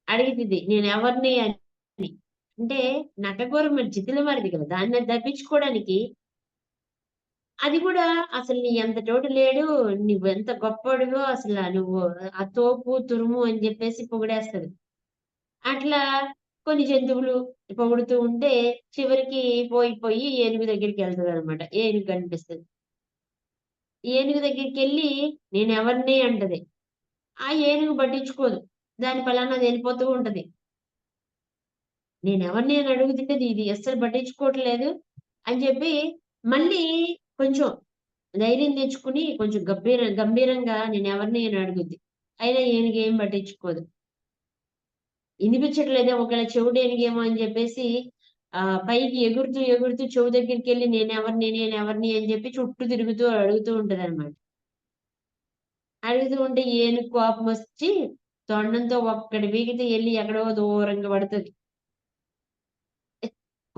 అడిగిద్ది నేనెవరిని అని. అంటే నక్క కూర మరి జిత్తులమారిది కదా! దాన్ని తప్పించుకోవడానికి అది కూడా అసలు నీ అంతటోడు లేడు. నువ్వెంత గొప్పోడివో నువ్వు ఆ తోపు, తురుము అని జెప్పేసి పొగిడేస్తది. అట్లా కొన్ని జంతువులు పొగుడుతూ ఉంటే చివరికి పోయి ఏనుగు దగ్గరికెళ్తదనమాట. ఏనుగు కనిపిస్తది. ఏనుగు దగ్గరికెళ్ళి నేనెవరిని అంటది. ఆ ఏనుగు పట్టించుకోదు. దాని పలానా ఎళ్ళిపోతూ ఉంటది. నేనెవరిని అని అడుగుతుంటే ఇది అస్సలు పట్టించుకోవట్లేదు అని చెప్పి మళ్ళీ కొంచెం ధైర్యం తెచ్చుకొని కొంచెం గంభీరంగా నేనెవరిని అని అడుగుద్ది. అయినా ఏనుగేం పట్టించుకోదు. ఇనిపించట్లేదా ఒకవేళ చెవుడేనుగేమో అని చెప్పేసి పైకి ఎగురుతూ చెవు దగ్గరికెళ్ళి నేనెవరిని అని చెప్పి చుట్టూ తిరుగుతూ అడుగుతూ ఉంటదనమాట. అడుగుతూ ఉంటే ఏనుగు కోపమొచ్చి తొండంతో ఒక్కటి పీకితే ఎళ్లి ఎక్కడో దూరంగా పడతది.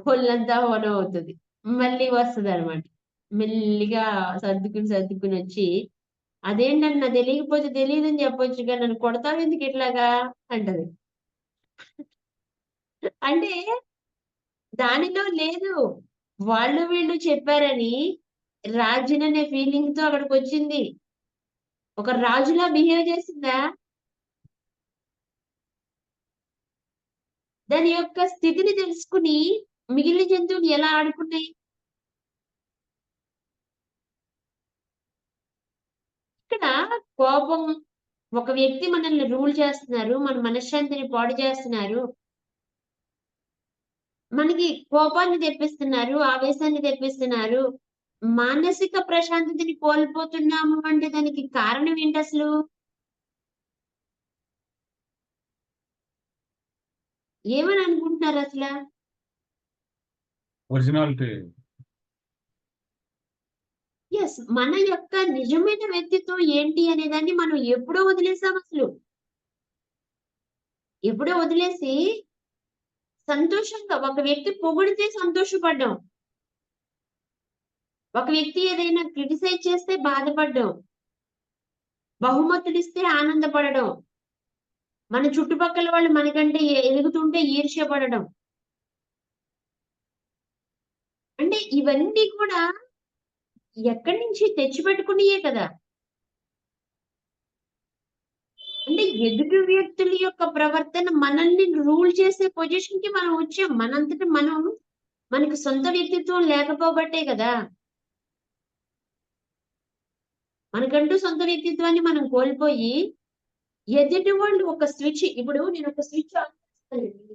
ఒళ్ళంతా అవుతది. మళ్ళీ వస్తదనమాట. మెల్లిగా సర్దుకొనొచ్చి, "అదేంటన్నా తెలియకపోతే తెలీదని చెప్పొచ్చుగా నన్ను కొడతావెందుకు ఇట్లాగా?" అంటది. అంటే దానిలో లేదు. వాళ్ళు వీళ్ళు చెప్పారని రాజుననే ఫీలింగ్‌తో అక్కడికొచ్చింది. ఒక రాజులా బిహేవ్ చేసిందా? దాని యొక్క స్థితిని తెలుసుకొని మిగిలిన జంతువులు ఎలా ఆడుకున్నాయి? ఇక్కడ కోపం ఒక వ్యక్తి మనల్ని రూల్ చేస్తున్నారు. మన మనశ్శాంతిని పాడు చేస్తున్నారు. మనకి కోపాన్ని తెప్పిస్తున్నారు. ఆవేశాన్ని తెప్పిస్తున్నారు. మానసిక ప్రశాంతతని కోల్పోతున్నాము అంటే దానికి కారణం ఏంటసలు? ఏమని అనుకుంటున్నారసల? ఒరిజినాలిటీ. యెస్. మన యొక్క నిజమైన వ్యక్తిత్వం ఏంటి అనే దాన్ని మనం ఎప్పుడో వదిలేసామసలు. ఎప్పుడో వదిలేసి సంతోషంగా ఒక వ్యక్తి పొగిడితే సంతోషపడ్డాం. ఒక వ్యక్తి ఏదైనా క్రిటిసైజ్ చేస్తే బాధపడ్డాం. బహుమతులిస్తే ఆనందపడడం. మన చుట్టుపక్కల వాళ్ళు మనకంటే ఎదుగుతుంటే ఈర్ష్య పడడం. అంటే ఇవన్నీ కూడా ఎక్కడి నుంచి తెచ్చిపెట్టుకున్నయే కదా! అంటే ఎదుటి వ్యక్తుల యొక్క ప్రవర్తన మనల్ని రూల్ చేసే పొజిషన్‌కి మనం వచ్చాం. మనంతట మనం మనకు సొంత వ్యక్తిత్వం లేకపోబట్టే కదా! మనకంటూ సొంత వ్యక్తిత్వాన్ని మనం కోల్పోయి ఎదుటి వాళ్ళు ఒక స్విచ్, ఇప్పుడు నేను ఒక స్విచ్ ఆన్ చేస్తానండి.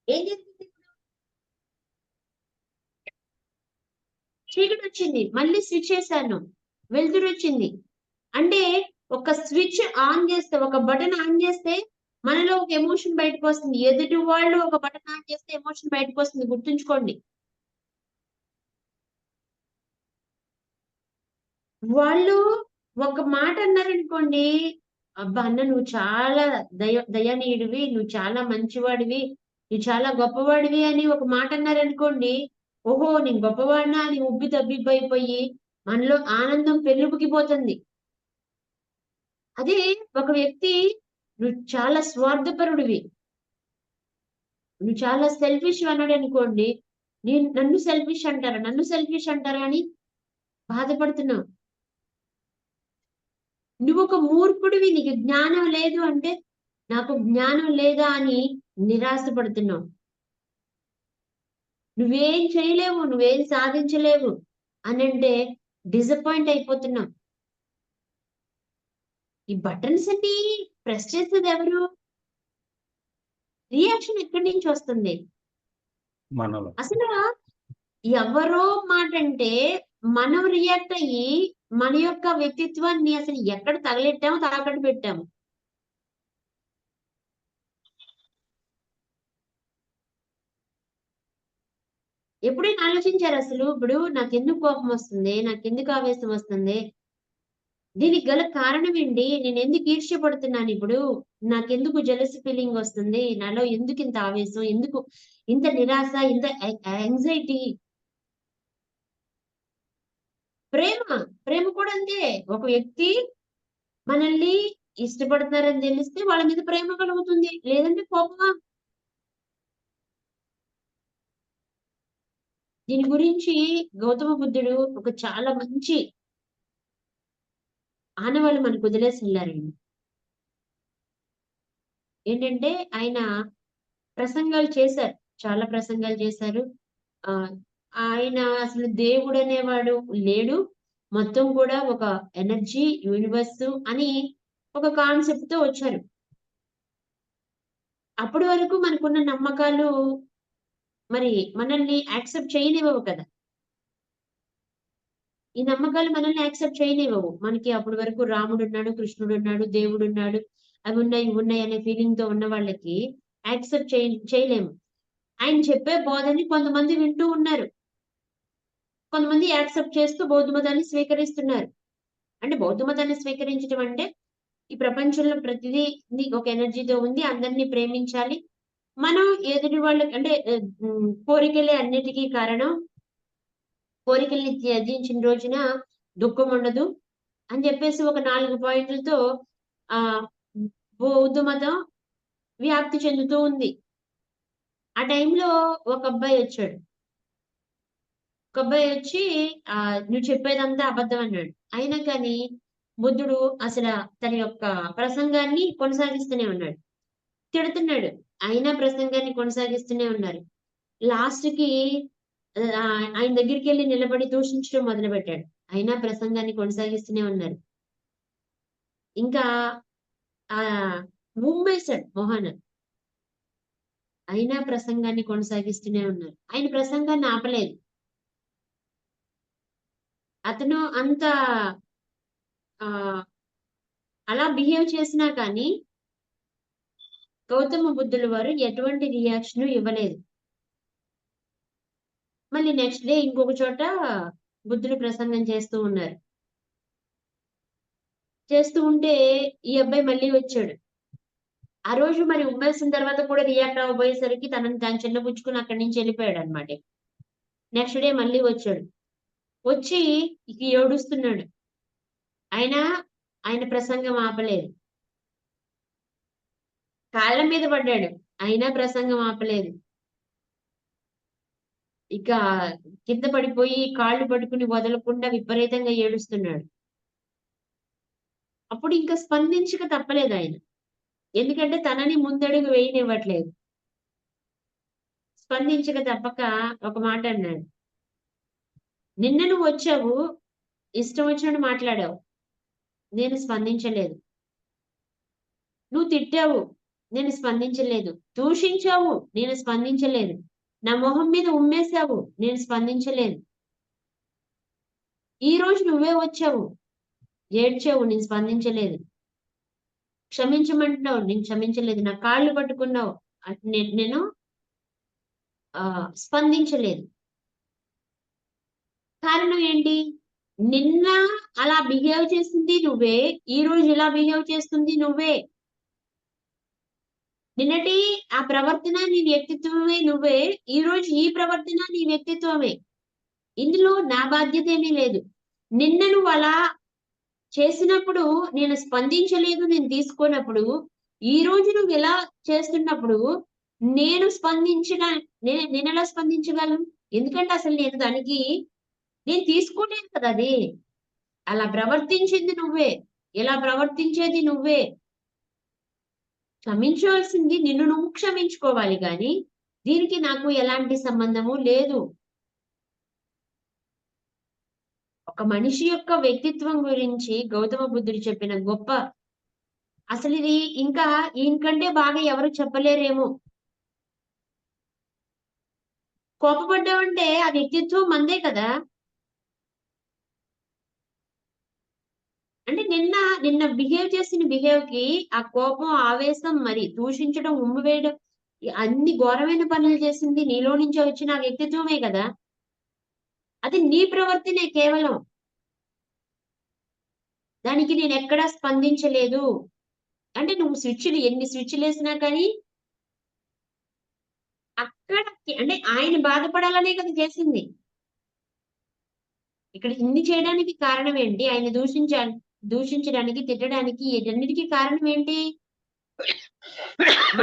ఏం జరిగింది ఇప్పుడు? చీకటి వచ్చింది. మళ్ళీ స్విచ్ చేశాను. వెలుతురు వచ్చింది. అంటే ఒక స్విచ్ ఆన్ చేస్తే, ఒక బటన్ ఆన్ చేస్తే మనలో ఒక ఎమోషన్ బయటకొస్తుంది. ఎదుటి వాళ్ళు ఒక బటన్ ఆన్ చేస్తే ఎమోషన్ బయటకొస్తుంది. గుర్తుంచుకోండి. వాళ్ళు ఒక మాట అన్నారనుకోండి, "అబ్బా! అన్న నువ్వు చాలా దయానీయుడివి, నువ్వు చాలా మంచివాడివి, నువ్వు చాలా గొప్పవాడివి" అని ఒక మాట అన్నారనుకోండి, ఓహో! నేను గొప్పవాడినా అని ఉబ్బి తబ్బిబ్బయిపోయి మనలో ఆనందం పెల్లుబుకిపోతుంది. అదే ఒక వ్యక్తి "నువ్వు చాలా స్వార్థపరుడివి, నువ్వు చాలా సెల్ఫిష్" అన్నాడనుకోండి, నన్ను సెల్ఫిష్ అంటారా? నన్ను సెల్ఫిష్ అంటారా అని బాధపడుతున్నావు. నువ్వొక మూర్ఖుడివి, నీకు జ్ఞానం లేదు అంటే, నాకు జ్ఞానం లేదా అని నిరాశ పడుతున్నావు. నువ్వేం చేయలేవు, నువ్వేం సాధించలేవు అనంటే డిసప్పాయింట్ అయిపోతున్నావు. ఈ బటన్స్ అన్ని ప్రెస్ చేసేదెవరు? రియాక్షన్ ఎక్కడి నుంచి వస్తుంది? మనలో. అసలు ఎవరో మాటంటే మనం రియాక్ట్ అయ్యి మన యొక్క వ్యక్తిత్వాన్ని అసలు ఎక్కడ తగలెట్టామో తాకట్టు పెట్టాము. ఎప్పుడైనా ఆలోచించారా అసలు? ఇప్పుడు నాకెందుకు కోపం వస్తుంది? నాకెందుకు ఆవేశం వస్తుంది? దీనికి గల కారణం ఏంటి? నేనెందుకు ఈర్ష్య పడుతున్నానిప్పుడు? నాకెందుకు జెలసీ ఫీలింగ్ వస్తుంది? నాలో ఎందుకింత ఆవేశం? ఎందుకు ఇంత నిరాశ? ఇంత యాంగ్జైటీ? ప్రేమ, ప్రేమ కూడా అంతే. ఒక వ్యక్తి మనల్ని ఇష్టపడుతున్నారని తెలిస్తే వాళ్ళ మీద ప్రేమ కలుగుతుంది. లేదంటే కోపమా? దీని గురించి గౌతమ బుద్ధుడు ఒక చాలా మంచి ఆనవాళ్ళు మనకు వదిలేసి ఎళ్లారండి. ఏంటంటే ఆయన ప్రసంగాలు చేశారు. చాలా ప్రసంగాలు చేశారు. ఆహ్, ఆయన అసలు దేవుడనేవాడు లేడు. మొత్తం కూడా ఒక ఎనర్జీ, యూనివర్స్ అని ఒక కాన్సెప్ట్‌తో వచ్చారు. అప్పటి వరకు మనకున్న నమ్మకాలు మరి మనల్ని యాక్సెప్ట్ చేయనివ్వవు కదా! ఈ నమ్మకాలు మనల్ని యాక్సెప్ట్ చేయనివ్వవు. మనకి అప్పటి వరకు రాముడున్నాడు, కృష్ణుడున్నాడు, దేవుడున్నాడు, అవున్నాయి, ఇవున్నాయి అనే ఫీలింగ్‌తో ఉన్న వాళ్ళకి యాక్సెప్ట్ చేయలేము. ఆయన చెప్పే బోధని కొంతమంది వింటూ ఉన్నారు. కొంతమంది యాక్సెప్ట్ చేస్తూ బౌద్ధ మతాన్ని స్వీకరిస్తున్నారు. అంటే బౌద్ధ మతాన్ని స్వీకరించడం అంటే, ఈ ప్రపంచంలో ప్రతిదీ ఒక ఎనర్జీతో ఉంది. అందరిని ప్రేమించాలి. మనం ఎదుటి వాళ్ళకి అంటే కోరికలే అన్నిటికి కారణం. కోరికల్ని త్యజించిన రోజున దుఃఖముండదు అని చెప్పేసి ఒక 4 పాయింట్లతో ఆహ్, బౌద్ధ మతం వ్యాప్తి చెందుతూ ఉంది. ఆ టైంలో ఒక అబ్బాయొచ్చాడు. ఒక అబ్బాయొచ్చి "నువ్వు చెప్పేదంతా అబద్ధం" అన్నాడు. అయినా కానీ బుద్ధుడు తన యొక్క ప్రసంగాన్ని కొనసాగిస్తూనే ఉన్నాడు. తిడుతున్నాడు. అయినా ప్రసంగాన్ని కొనసాగిస్తూనే ఉన్నారు. లాస్ట్‌కి ఆయన దగ్గరికెళ్లి నిలబడి దూషించడం మొదలుపెట్టాడు. అయినా ప్రసంగాన్ని కొనసాగిస్తూనే ఉన్నారు. ఇంకా ఉమ్మేశాడు మొహాన. అయినా ప్రసంగాన్ని కొనసాగిస్తూనే ఉన్నారు. ఆయన ప్రసంగాన్ని ఆపలేదు. అతను అంత ఆహ్, అలా బిహేవ్ చేసినా కానీ గౌతమ బుద్ధుల వారు ఎటువంటి రియాక్షన్ ఇవ్వలేదు. మళ్ళీ నెక్స్ట్ డే ఇంకొక చోట బుద్ధుడు ప్రసంగం చేస్తూ ఉన్నారు. చేస్తూ ఉంటే ఈ అబ్బాయి మళ్ళీ వచ్చాడు. ఆ రోజు మరి ఉమ్మేసిన తర్వాత కూడా రియాక్ట్ అవ్వబోయేసరికి తనని తాను చిన్నబుచ్చుకొని అక్కడి నుంచి ఎళ్ళిపోయాడన్నమాట. నెక్స్ట్ డే మళ్ళీ వచ్చాడు. వచ్చి ఇక ఏడుస్తున్నాడు. అయినా ఆయన ప్రసంగం ఆపలేదు. కాళ్ళ మీద పడ్డాడు. అయినా ప్రసంగం ఆపలేదు. ఇక కింద పడిపోయి కాళ్ళు పట్టుకొని వదలకుండా విపరీతంగా ఏడుస్తున్నాడు. అప్పుడు ఇంక స్పందించక తప్పలేదాయన. ఎందుకంటే తనని ముందడుగు వేయనివ్వట్లేదు. స్పందించక తప్పక ఒక మాట అన్నాడు. "నిన్న నువ్వొచ్చావు. ఇష్టం వచ్చినట్టు మాట్లాడావు. నేను స్పందించలేదు. నువ్వు తిట్టావు. నేను స్పందించలేదు. దూషించావు. నేను స్పందించలేదు. నా మొహం మీద ఉమ్మేశావు. నేను స్పందించలేదు. ఈరోజు నువ్వే వచ్చావు. ఏడ్చావు. నేను స్పందించలేదు. క్షమించమంటున్నావు. నేను క్షమించలేదు. నా కాళ్ళు పట్టుకున్నావు. నేను స్పందించలేదు. కారణం ఏంటి? నిన్న అలా బిహేవ్ చేసింది నువ్వే. ఈరోజు ఇలా బిహేవ్ చేస్తుంది నువ్వే. నిన్నటి ఆ ప్రవర్తన నీ వ్యక్తిత్వమే నువ్వే. ఈరోజు ఈ ప్రవర్తన నీ వ్యక్తిత్వమే. ఇందులో నా బాధ్యత ఏమీ లేదు. నిన్న నువ్వు అలా చేసినప్పుడు నేను స్పందించలేదు. నేను తీసుకోనప్పుడు ఈరోజు నువ్వు ఇలా చేస్తున్నప్పుడు నేను నేనెలా స్పందించగలను? ఎందుకంటే అసలు నేను తీసుకోలేదు కదా అది. అలా ప్రవర్తించింది నువ్వే. ఇలా ప్రవర్తించేది నువ్వే. క్షమించవలసింది నిన్ను నువ్వు క్షమించుకోవాలి గాని దీనికి నాకు ఎలాంటి సంబంధము లేదు. ఒక మనిషి యొక్క వ్యక్తిత్వం గురించి గౌతమ బుద్ధుడు చెప్పిన గొప్ప అసలు ఇది ఇంకా ఈయనకంటే బాగా ఎవరు చెప్పలేరేమో. కోపపడ్డావంటే ఆ వ్యక్తిత్వం మందే కదా. అంటే నిన్న బిహేవ్ చేసిన బిహేవ్ కి ఆ కోపం, ఆవేశం, మరి దూషించడం, ఉమ్మి వేయడం, అన్ని ఘోరమైన పనులు చేసింది నీలో నుంచి వచ్చిన ఆ వ్యక్తిత్వమే కదా. అది నీ ప్రవర్తనే కేవలం. దానికి నేను ఎక్కడా స్పందించలేదు. అంటే నువ్వు ఎన్ని స్విచ్లు వేసినా కానీ అక్కడ అంటే ఆయన బాధపడాలనే కదా చేసింది. ఇక్కడ ఇన్ని చేయడానికి కారణం ఏంటి? ఆయన దూషించడానికి, తిట్టడానికి, వీటన్నిటికీ కారణం ఏంటి?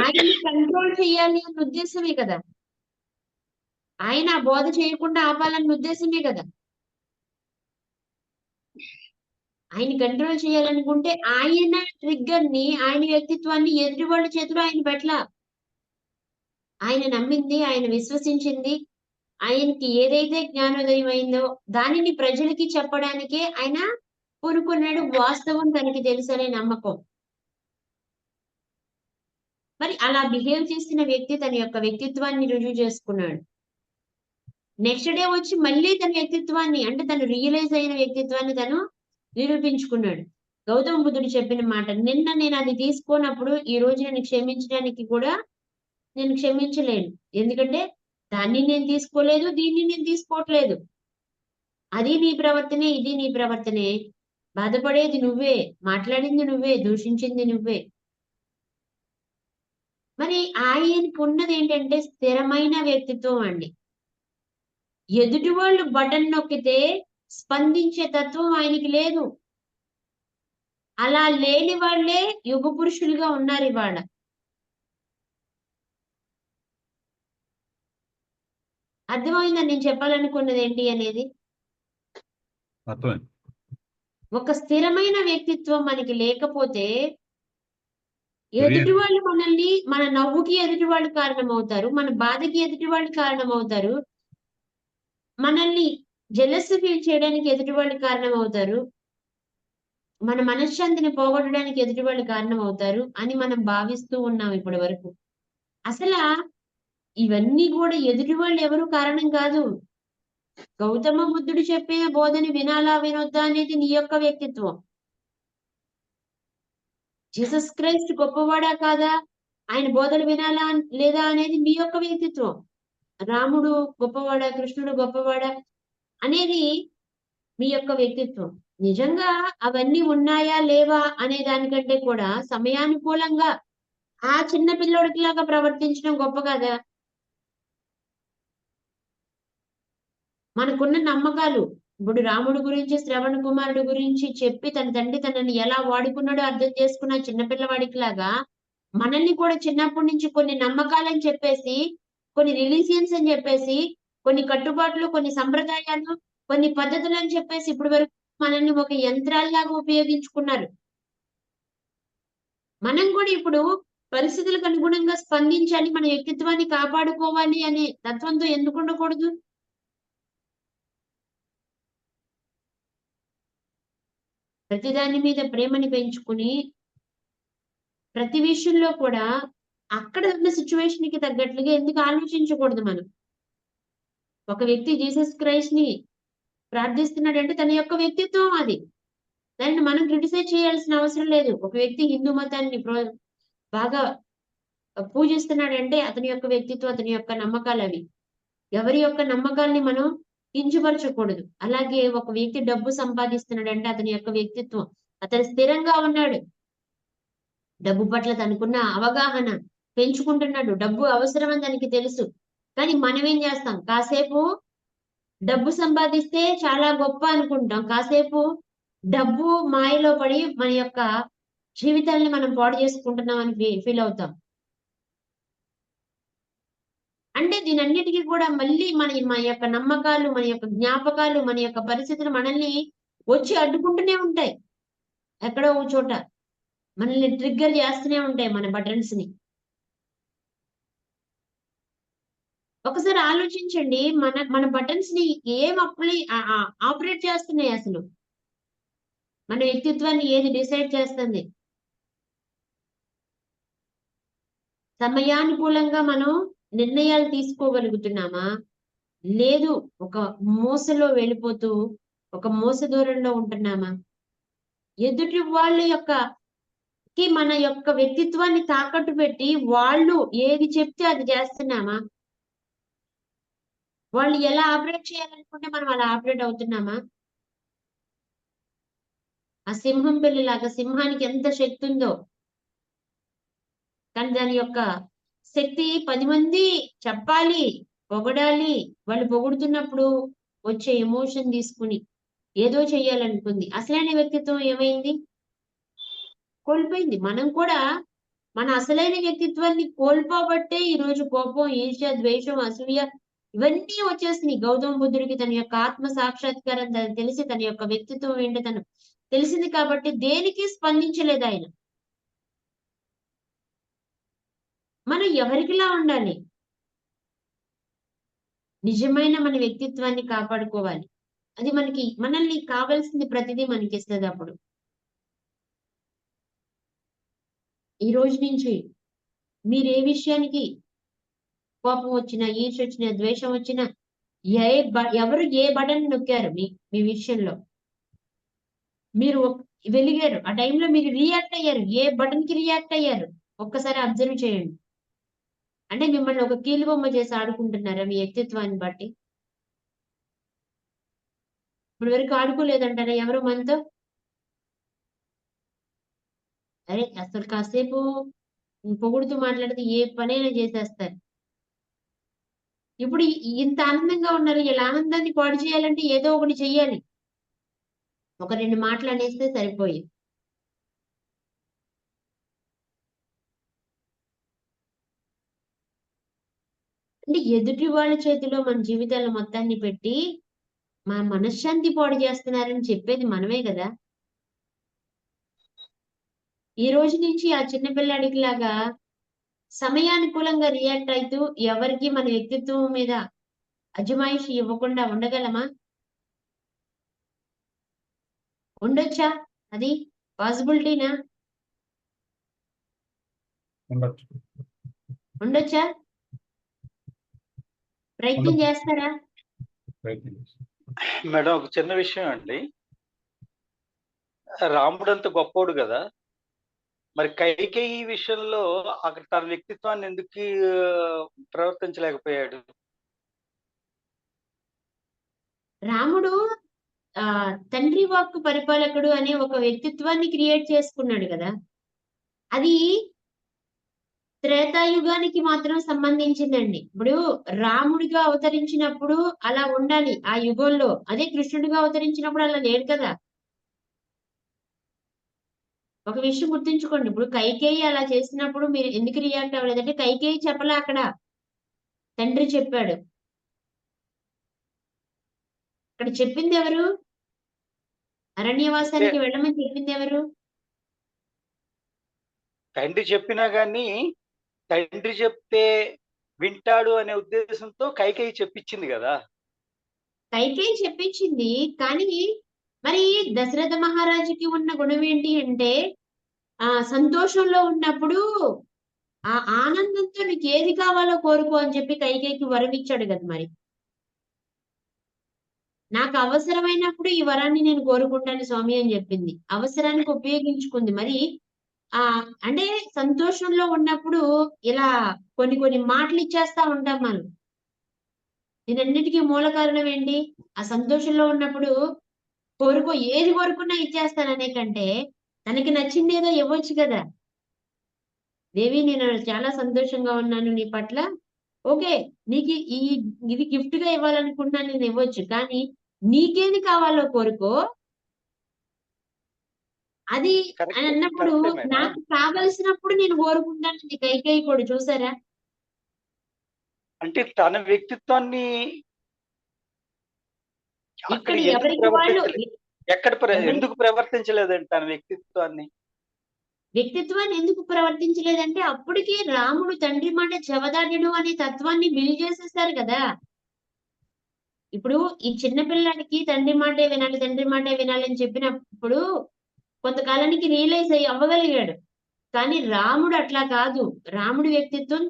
ఆయన్ని కంట్రోల్ చేయాలి అన్న ఉద్దేశమే కదా. ఆయన ఆ బోధ చేయకుండా ఆపాలన్న ఉద్దేశమే కదా. ఆయన కంట్రోల్ చేయాలనుకుంటే ఆయన ట్రిగ్గర్ ని, ఆయన వ్యక్తిత్వాన్ని ఎదుటి వాళ్ళ చేతిలో ఆయన పెట్టలా. ఆయన నమ్మింది, ఆయన విశ్వసించింది, ఆయనకి ఏదైతే జ్ఞానోదయం అయిందో దానిని ప్రజలకి చెప్పడానికే ఆయన పూనుకున్నాడు. వాస్తవం తనకి తెలుసనే నమ్మకం. మరి అలా బిహేవ్ చేసిన వ్యక్తి తన యొక్క వ్యక్తిత్వాన్ని రుజువు చేసుకున్నాడు. నెక్స్ట్ డే వచ్చి మళ్ళీ తన వ్యక్తిత్వాన్ని, అంటే తను రియలైజ్ అయిన వ్యక్తిత్వాన్ని తను నిరూపించుకున్నాడు. గౌతమ బుద్ధుడు చెప్పిన మాట, నిన్న నేను అది తీసుకోనప్పుడు ఈ రోజు నేను క్షమించడానికి కూడా నేను క్షమించలేను. ఎందుకంటే దాన్ని నేను తీసుకోలేదు, దీన్ని నేను తీసుకోవట్లేదు. అది నీ ప్రవర్తనే, ఇది నీ ప్రవర్తనే. బాధపడేది నువ్వే, మాట్లాడింది నువ్వే, దూషించింది నువ్వే. మరి ఆయనకు ఉన్నది ఏంటంటే స్థిరమైన వ్యక్తిత్వం అండి. ఎదుటి వాళ్ళు బటన్ నొక్కితే స్పందించే తత్వం ఆయనకి లేదు. అలా లేని వాళ్ళే యుగ పురుషులుగా ఉన్నారు ఇవాళ. అర్థమైందా నేను చెప్పాలనుకున్నది ఏంటి అనేది? అర్థమైంది. ఒక స్థిరమైన వ్యక్తిత్వం మనకి లేకపోతే ఎదుటి వాళ్ళు మన నవ్వుకి ఎదుటి వాళ్ళు కారణమవుతారు. మన బాధకి ఎదుటి వాళ్ళు కారణమవుతారు. మనల్ని జెలస్ ఫీల్ చేయడానికి ఎదుటి వాళ్ళు కారణమవుతారు. మన మనశ్శాంతిని పోగొట్టడానికి ఎదుటి వాళ్ళు కారణమవుతారు అని మనం భావిస్తూ ఉన్నాం ఇప్పటి వరకు. అసలా ఇవన్నీ కూడా ఎదుటి వాళ్ళు ఎవరు కారణం కాదు. గౌతమ బుద్ధుడు చెప్పిన బోధని వినాలా వినొద్దా అనేది నీ యొక్క వ్యక్తిత్వం. జీసస్ క్రైస్ట్ గొప్పవాడా కాదా, ఆయన బోధలు వినాలా లేదా అనేది మీ యొక్క వ్యక్తిత్వం. రాముడు గొప్పవాడా, కృష్ణుడు గొప్పవాడా అనేది మీ యొక్క వ్యక్తిత్వం. నిజంగా అవన్నీ ఉన్నాయా లేవా అనే దానికంటే కూడా సమయానుకూలంగా ఆ చిన్న పిల్లోడికి లాగా ప్రవర్తించడం గొప్ప కదా. మనకున్న నమ్మకాలు, ఇప్పుడు రాముడు గురించి, శ్రవణ కుమారుడు గురించి చెప్పి తన తండ్రి తనని ఎలా వాడుకున్నాడో అర్థం చేసుకున్న చిన్నపిల్లవాడికి లాగా మనల్ని కూడా చిన్నప్పటి నుంచి కొన్ని నమ్మకాలని చెప్పేసి, కొన్ని రిలీజియన్స్ అని చెప్పేసి, కొన్ని కట్టుబాట్లు, కొన్ని సంప్రదాయాలు, కొన్ని పద్ధతులు అని చెప్పేసి ఇప్పటి వరకు మనల్ని ఒక యంత్రాల్లాగా ఉపయోగించుకున్నారు. మనం కూడా ఇప్పుడు పరిస్థితులకు అనుగుణంగా స్పందించాలి, మన వ్యక్తిత్వాన్ని కాపాడుకోవాలి అనే తత్వంతో ఎందుకు ఉండకూడదు? ప్రతిదాని మీద ప్రేమని పెంచుకుని, ప్రతి విషయంలో కూడా అక్కడ ఉన్న సిట్యుయేషన్‌కి తగ్గట్లుగా ఎందుకు ఆలోచించకూడదు మనం? ఒక వ్యక్తి జీసస్ క్రైస్ట్‌ని ప్రార్థిస్తున్నాడంటే తన యొక్క వ్యక్తిత్వం అది. దానిని మనం క్రిటిసైజ్ చేయాల్సిన అవసరం లేదు. ఒక వ్యక్తి హిందూ మతాన్ని బాగా పూజిస్తున్నాడంటే అతని యొక్క వ్యక్తిత్వం, అతని యొక్క నమ్మకాలవి. ఎవరి యొక్క నమ్మకాల్ని మనం కించపరచకూడదు. అలాగే ఒక వ్యక్తి డబ్బు సంపాదిస్తున్నాడంటే అతని యొక్క వ్యక్తిత్వం. అతను స్థిరంగా ఉన్నాడు. డబ్బు పట్ల తనకున్న అవగాహన పెంచుకుంటున్నాడు. డబ్బు అవసరమని తనకి తెలుసు. కానీ మనమేం చేస్తాం? కాసేపు డబ్బు సంపాదిస్తే చాలా గొప్ప అనుకుంటాం. కాసేపు డబ్బు మాయలో పడి మన యొక్క జీవితాల్ని మనం పాడు చేసుకుంటున్నామని ఫీల్ అవుతాం. అంటే దీనన్నిటికి కూడా మళ్ళీ మన యొక్క నమ్మకాలు, మన యొక్క జ్ఞాపకాలు, మన యొక్క పరిస్థితులు మనల్ని వచ్చి అడ్డుకుంటూనే ఉంటాయి. ఎక్కడో ఒక చోట. మనల్ని ట్రిగ్గర్ చేస్తూనే ఉంటాయి మన బటన్స్‌ని. ఒకసారి ఆలోచించండి. మన మన బటన్స్‌ని ఏం ఆపరేట్ చేస్తున్నాయి అసలు? మన వ్యక్తిత్వాన్ని ఏది డిసైడ్ చేస్తుంది? సమయానుకూలంగా మనం నిర్ణయాలు తీసుకోగలుగుతున్నామా? లేదు ఒక మూసలో వెళ్ళిపోతూ, ఒక మూస దూరంలో ఉంటున్నామా? ఎదుటి వాళ్ళ మన యొక్క వ్యక్తిత్వాన్ని తాకట్టు పెట్టి, వాళ్ళు ఏది చెప్తే అది చేస్తున్నామా? వాళ్ళు ఎలా ఆపరేట్ చేయాలనుకుంటే మనం అలా ఆపరేట్ అవుతున్నామా? ఆ సింహం పిల్లలాగా సింహానికి ఎంత శక్తి ఉందో, కానీ దాని యొక్క శక్తి 10 మంది చెప్పాలి, పొగడాలి. వాళ్ళు పొగుడుతున్నప్పుడు వచ్చే ఎమోషన్ తీసుకొని ఏదో చెయ్యాలనుకుంది. అసలైన వ్యక్తిత్వం ఏమైంది? కోల్పోయింది. మనం కూడా మన అసలైన వ్యక్తిత్వాన్ని కోల్పోబట్టే ఈరోజు కోపం, ఈర్ష్య, ద్వేషం, అసూయ ఇవన్నీ వచ్చేసినాయి. గౌతమ బుద్ధుడికి తన యొక్క ఆత్మ సాక్షాత్కారం తెలిసి తన యొక్క వ్యక్తిత్వం ఏంటో తెలిసింది కాబట్టి దేనికి స్పందించలేదాయన. మనం ఎవరికిలా ఉండాలి? నిజమైన మన వ్యక్తిత్వాన్ని కాపాడుకోవాలి. అది మనల్ని కావాల్సింది ప్రతిదీ మనకిస్తది అప్పుడు. ఈ రోజు నుంచి మీరు ఏ విషయానికి కోపం వచ్చినా, ఈర్ష్య వచ్చినా, ద్వేషం వచ్చినా ఎవరు ఏ బటన్ నొక్కారు మీ విషయంలో? మీరు వెలిగారు. ఆ టైంలో మీరు రియాక్ట్ అయ్యారు. ఏ బటన్‌కి రియాక్ట్ అయ్యారు? ఒక్కసారి అబ్జర్వ్ చేయండి. అంటే మిమ్మల్ని ఒక కీలుబొమ్మ చేసి ఆడుకుంటున్నారా మీ వ్యక్తిత్వాన్ని బట్టి? ఇప్పటి వరకు ఆడుకోలేదంటారా ఎవరు మనతో? అరే! అసలు కాసేపు పొగుడుతూ మాట్లాడితే ఏ పనైనా చేసేస్తారు. ఇప్పుడు ఇంత ఆనందంగా ఉన్నారు. ఈళ్ళ ఆనందాన్ని పాడు చేయాలంటే ఏదో ఒకటి చెయ్యాలి. ఒక 2 మాటలు అనేస్తే సరిపోయి. అంటే ఎదుటి వాళ్ళ చేతిలో మన జీవితాల మొత్తాన్ని పెట్టి, మన మనశ్శాంతి పాడు చేస్తున్నారని చెప్పేది మనమే గదా! ఈ రోజు నుంచి ఆ చిన్న పిల్లాడికిలాగా సమయానుకూలంగా రియాక్ట్ అయితూ ఎవరికీ మన వ్యక్తిత్వం మీద అజమాయిషీ ఇవ్వకుండా ఉండగలమా? ఉండొచ్చా? అది పాసిబిలిటీనా? ఉండొచ్చు. ఉండొచ్చా? ప్రయత్నం చేస్తారా? ప్రయత్నం చేస్తాం. మేడం ఒక చిన్న విషయం అండి. రాముడంత గొప్పోడు గదా! మరి కైకేయి విషయంలో అక్కడ తన వ్యక్తిత్వాన్ని ఎందుకు ప్రవర్తించలేకపోయాడు? రాముడు తండ్రి వాక్కు పరిపాలకుడు అనే ఒక వ్యక్తిత్వాన్ని క్రియేట్ చేసుకున్నాడు గదా! అది త్రేతాయుగానికి మాత్రం సంబంధించిందండి. ఇప్పుడు రాముడిగా అవతరించినప్పుడు అలా ఉండాలి ఆ యుగంలో. అదే కృష్ణుడిగా అవతరించినప్పుడు అలా లేడు కదా! ఒక విషయం గుర్తుంచుకోండి. ఇప్పుడు కైకేయి అలా చేసినప్పుడు మీరు ఎందుకు రియాక్ట్ అవ్వలేదంటే కైకేయి చెప్పలా అక్కడ. తండ్రి చెప్పాడు. అక్కడ చెప్పిందెవరు? అంటే అరణ్యవాసానికి వెళ్ళమని చెప్పిందెవరు? తండ్రి చెప్పినా గాని, తండ్రి చెప్తే వింటాడు అనే ఉద్దేశంతో కైకేయి చెప్పించింది గదా! కైకేయి చెప్పించింది. కానీ మరి దశరథ మహారాజుకి ఉన్న గుణం ఏంటి అంటే సంతోషంలో ఉన్నప్పుడు ఆ ఆనందంతో నీకు ఏది కావాలో కోరుకో అని చెప్పి కైకేయికి వరం ఇచ్చాడు కదా మరి. నాకు అవసరమైనప్పుడు ఈ వరాన్ని నేను కోరుకుంటాను స్వామి అని చెప్పింది. అవసరానికి ఉపయోగించుకుంది. మరి అంటే సంతోషంలో ఉన్నప్పుడు ఇలా కొన్ని కొన్ని మాటలు ఇచ్చేస్తా ఉంటాం మనం. దీనన్నిటికీ మూల కారణం ఏంటి? ఆ సంతోషంలో ఉన్నప్పుడు ఏది కోరుకున్నా ఇచ్చేస్తాననే కంటే తనకి నచ్చింది ఏదో ఇవ్వచ్చు కదా. దేవి నేను చాలా సంతోషంగా ఉన్నాను నీ పట్ల. ఓకే, నీకు ఇది గిఫ్ట్ గా ఇవ్వాలనుకుంటున్నాను నేను ఇవ్వచ్చు. కానీ నీకేది కావాలో కోరుకో. అది అని అన్నప్పుడు కరెక్టే మేడం. నాకు కావలసినప్పుడు నేను కోరుకుంటాను కైకేయి కూడా చూసారా. అంటే తన వ్యక్తిత్వాన్ని అక్కడ ఇక్కడ ఎందుకు ఎవరికి వాళ్ళు ప్రవర్తించలేదు? ఎందుకు ప్రవర్తించలేదండి తన వ్యక్తిత్వాన్ని? ఎందుకు ప్రవర్తించలేదంటే అప్పటికి రాముడు తండ్రి మాట జవదాటడు అనే తత్వాన్ని బిల్డ్ చేసేస్తారు కదా. ఇప్పుడు ఈ చిన్న పిల్లాడికి తండ్రి మాటే వినాలి అని చెప్పినప్పుడు కొంతకాలానికి రియలైజ్ అవ్వగలిగాడు. కానీ రాముడు అట్లా కాదు. రాముడి వ్యక్తిత్వం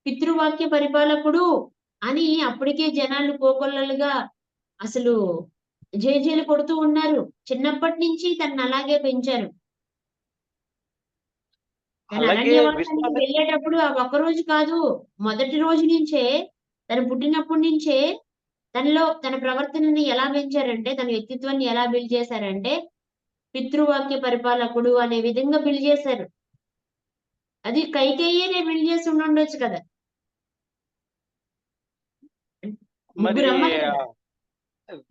పితృవాక్య పరిపాలకుడు అని అప్పటికే జనాలు కోకొల్లలుగా అసలు జేజేలు కొడుతూ ఉన్నారు. చిన్నప్పటి నుంచి తనని అలాగే పెంచారు. తన అరణ్యవాసానికి వెళ్ళేటప్పుడు ఆ ఒక్క రోజు కాదు, మొదటి రోజు నుంచే తను పుట్టినప్పటి నుంచే తనలో తన ప్రవర్తనని ఎలా పెంచారంటే, తన వ్యక్తిత్వాన్ని ఎలా బిల్డ్ చేశారంటే పితృవాక్య పరిపాలకుడు అనే విధంగా బిల్డ్ చేశారు. అది కైకేయనే బిల్డ్ చేసి ఉండొచ్చు కదా. మరి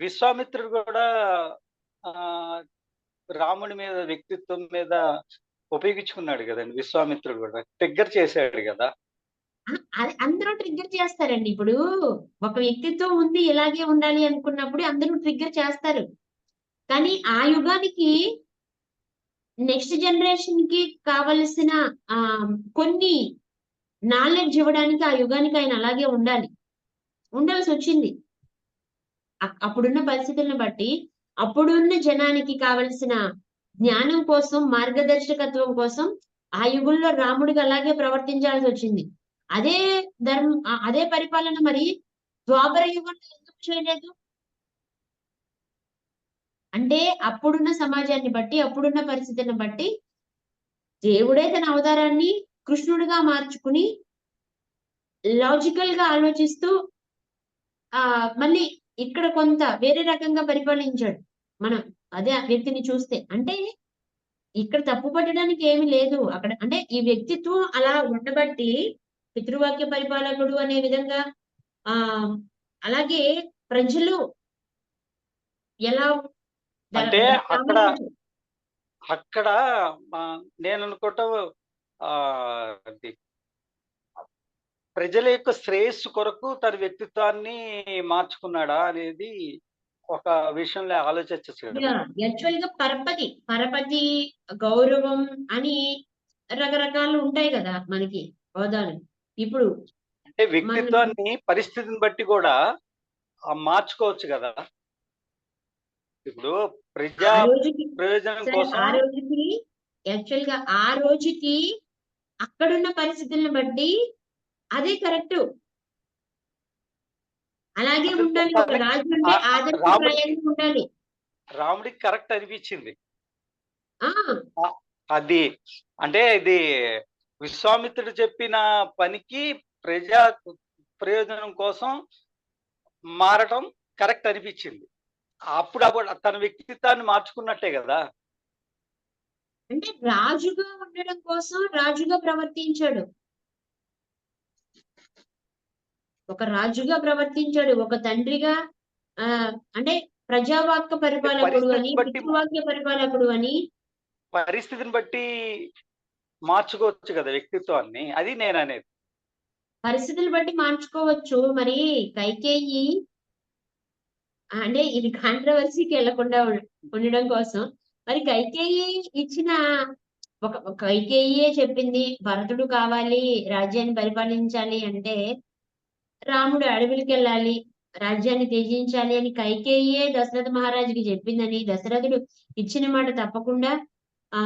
విశ్వామిత్రుడు కూడా రాముడి మీద వ్యక్తిత్వం మీద ఉపయోగించుకున్నాడు కదండి. విశ్వామిత్రుడు కూడా ట్రిగ్గర్ చేశాడు కదా. అందరూ ట్రిగ్గర్ చేస్తారండి. ఇప్పుడు ఒక వ్యక్తిత్వం ఉంది, ఇలాగే ఉండాలి అనుకున్నప్పుడు అందరూ ట్రిగ్గర్ చేస్తారు. కానీ ఆ యుగానికి నెక్స్ట్ జనరేషన్ కి కావలసిన కొన్ని నాలెడ్జ్ ఇవ్వడానికి ఆ యుగానికి ఆయన అలాగే ఉండాల్సి వచ్చింది. అప్పుడున్న పరిస్థితులను బట్టి అప్పుడున్న జనానికి కావలసిన జ్ఞానం కోసం, మార్గదర్శకత్వం కోసం ఆ యుగంలో రాముడికి అలాగే ప్రవర్తించాల్సి వచ్చింది. అదే పరిపాలన మరి ద్వాపర యుగంలో ఎందుకు చేయలేదు? అంటే అప్పుడున్న సమాజాన్ని బట్టి, అప్పుడున్న పరిస్థితిని బట్టి దేవుడే తన అవతారాన్ని కృష్ణుడిగా మార్చుకుని లాజికల్ గా ఆలోచిస్తూ మళ్ళీ ఇక్కడ కొంత వేరే రకంగా పరిపాలించాడు. మనం అదే వ్యక్తిని చూస్తే అంటే ఇక్కడ తప్పు పట్టడానికి ఏమి లేదు. అక్కడ అంటే ఈ వ్యక్తిత్వం అలా ఉండబట్టి పితృవాక్య పరిపాలకుడు అనే విధంగా అలాగే ప్రజలు ఎలా అంటే అక్కడ నేను అనుకోవటం ప్రజల యొక్క శ్రేయస్సు కొరకు తన వ్యక్తిత్వాన్ని మార్చుకున్నాడా అనేది ఒక విషయంలో ఆలోచించచ్చు. యాక్చువల్ గా పరపతి గౌరవం అని రకరకాలు ఉంటాయి కదా మనకి హోదాలు. ఇప్పుడు అంటే వ్యక్తిత్వాన్ని పరిస్థితిని బట్టి కూడా మార్చుకోవచ్చు కదా. ఇప్పుడు ప్రజా ప్రయోజనం కోసం యాక్చువల్ గా ఆ రోజుకి అక్కడున్న పరిస్థితులను బట్టి అదే కరెక్ట్. అలాగే ఉండాలి. ఒక రాజు అంటే ఆదర్శప్రాయంగా ఉండాలి. రాముడికి కరెక్ట్ అనిపించింది అది. అంటే ఇది విశ్వామిత్రుడు చెప్పిన పనికి ప్రజా ప్రయోజనం కోసం మారటం కరెక్ట్ అనిపించింది. అప్పుడు తన వ్యక్తిత్వాన్ని మార్చుకున్నట్టే కదా. అంటే రాజుగా ఉండడం కోసం రాజుగా ప్రవర్తించాడు. ఒక రాజుగా ప్రవర్తించాడు. ఒక తండ్రిగా అంటే ప్రజావాక్య పరిపాలకుడు అని, పితృవాక్య పరిపాలకుడు అని పరిస్థితిని బట్టి మార్చుకోవచ్చు కదా వ్యక్తిత్వాన్ని. అది నేను అనేది. పరిస్థితులు బట్టి మార్చుకోవచ్చు. మరి కైకేయి అంటే ఇది కాంట్రవర్సీకి వెళ్లకుండా ఉండడం కోసం మరి కైకేయి ఇచ్చిన కైకేయే చెప్పింది భరతుడు కావాలి, రాజ్యాన్ని పరిపాలించాలి అంటే రాముడు అడవులకి వెళ్ళాలి, రాజ్యాన్ని త్యజించాలి అని కైకేయియే దశరథ మహారాజుకి చెప్పిందని, దశరథుడు ఇచ్చిన మాట తప్పకుండా ఆ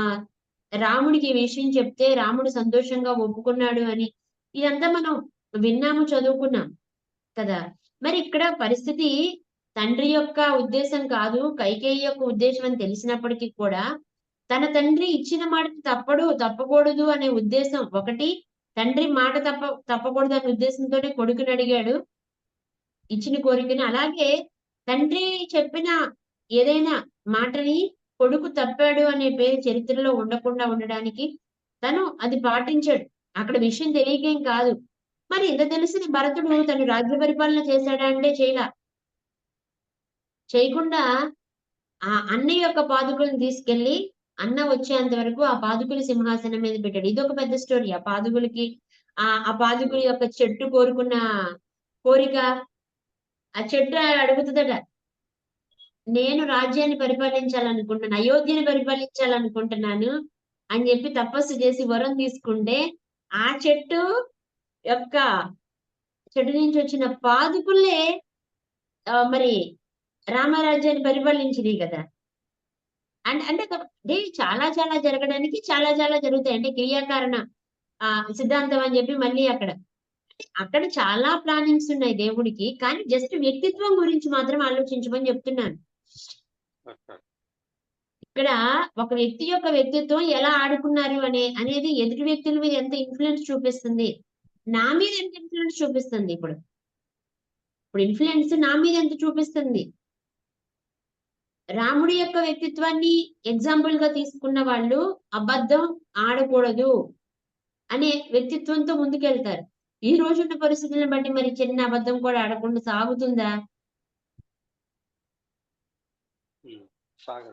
రాముడికి ఈ విషయం చెప్తే రాముడు సంతోషంగా ఒప్పుకున్నాడు అని ఇదంతా మనం విన్నాము, చదువుకున్నాం కదా. మరి ఇక్కడ పరిస్థితి తండ్రి యొక్క ఉద్దేశం కాదు, కైకేయి యొక్క ఉద్దేశం అని తెలిసినప్పటికీ కూడా తన తండ్రి ఇచ్చిన మాట తప్పకూడదు అనే ఉద్దేశం ఒకటి, తండ్రి మాట తప్పకూడదు అనే ఉద్దేశంతోనే కొడుకుని అడిగాడు ఇచ్చిన కోరికని. అలాగే తండ్రి చెప్పిన ఏదైనా మాటని కొడుకు తప్పాడు అనే పేరు చరిత్రలో ఉండకుండా ఉండడానికి తను అది పాటించాడు. అక్కడ విషయం తెలియకేం కాదు. మరి ఇంత తెలిసిన భరతుడు తను రాజ్య పరిపాలన చేశాడా అంటే చేయకుండా ఆ అన్నయ్య యొక్క పాదుకులను తీసుకెళ్లి అన్న వచ్చేంత వరకు ఆ పాదుకుల సింహాసనం మీద పెట్టాడు. ఇదొక పెద్ద స్టోరీ. ఆ పాదుకులకి ఆ పాదుకుల యొక్క చెట్టు కోరుకున్న కోరిక, ఆ చెట్టు అడుగుతుందట, నేను రాజ్యాన్ని పరిపాలించాలనుకుంటున్నాను, అయోధ్యని పరిపాలించాలనుకుంటున్నాను అని చెప్పి తపస్సు చేసి వరం తీసుకుంటే ఆ చెట్టు నుంచి వచ్చిన పాదుకులే మరి రామరాజ్యాన్ని పరిపాలించినాయి కదా. అంటే చాలా చాలా జరగడానికి చాలా చాలా జరుగుతాయి. అంటే క్రియాకారణ సిద్ధాంతం అని చెప్పి మళ్ళీ అక్కడ చాలా ప్లానింగ్స్ ఉన్నాయి దేవుడికి. కానీ జస్ట్ వ్యక్తిత్వం గురించి మాత్రం ఆలోచించమని చెప్తున్నాను. ఇక్కడ ఒక వ్యక్తి యొక్క వ్యక్తిత్వం ఎలా ఆడుకున్నారు అనేది ఎదుటి వ్యక్తుల మీద ఎంత ఇన్ఫ్లుయెన్స్ చూపిస్తుంది, నా మీద ఎంత ఇన్ఫ్లుయెన్స్ చూపిస్తుంది. ఇప్పుడు ఇన్ఫ్లుయెన్స్ నా మీద ఎంత చూపిస్తుంది. రాముడి యొక్క వ్యక్తిత్వాన్ని ఎగ్జాంపుల్ గా తీసుకున్న వాళ్ళు అబద్ధం ఆడకూడదు అనే వ్యక్తిత్వంతో ముందుకెళ్తారు. ఈ రోజున్న పరిస్థితులను బట్టి మరి చిన్న అబద్ధం కూడా ఆడకుండా సాగుతుందా?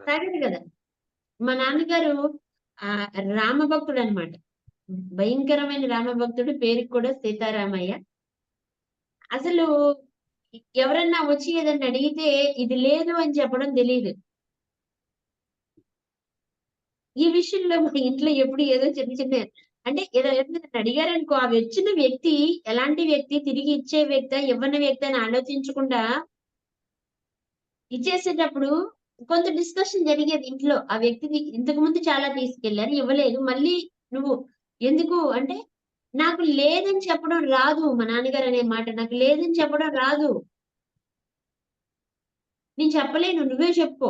సాగదు కదా. మా నాన్నగారు రామభక్తుడు అనమాట, భయంకరమైన రామభక్తుడు. పేరుకి కూడా సీతారామయ్య. అసలు ఎవరన్నా వచ్చి ఏదన్నా అడిగితే ఇది లేదు అని చెప్పడం తెలియదు. ఈ విషయంలో మా ఇంట్లో ఎప్పుడు ఏదో చిన్న చిన్న అంటే ఏదో అడిగారనుకో, ఆ వచ్చిన వ్యక్తి ఎలాంటి వ్యక్తి, తిరిగి ఇచ్చే వ్యక్తి, ఇవ్వని వ్యక్తి అని ఆలోచించకుండా ఇచ్చేసేటప్పుడు కొంత డిస్కషన్ జరిగేది ఇంట్లో. ఆ వ్యక్తికి ఇంతకు ముందు చాలా తీసుకెళ్లారు, ఇవ్వలేదు, మళ్ళీ నువ్వు ఎందుకు అంటే నాకు లేదని చెప్పడం రాదు. మా నాన్నగారు అనే మాట, నాకు లేదని చెప్పడం రాదు, నేను చెప్పలేను, నువ్వే చెప్పుకో.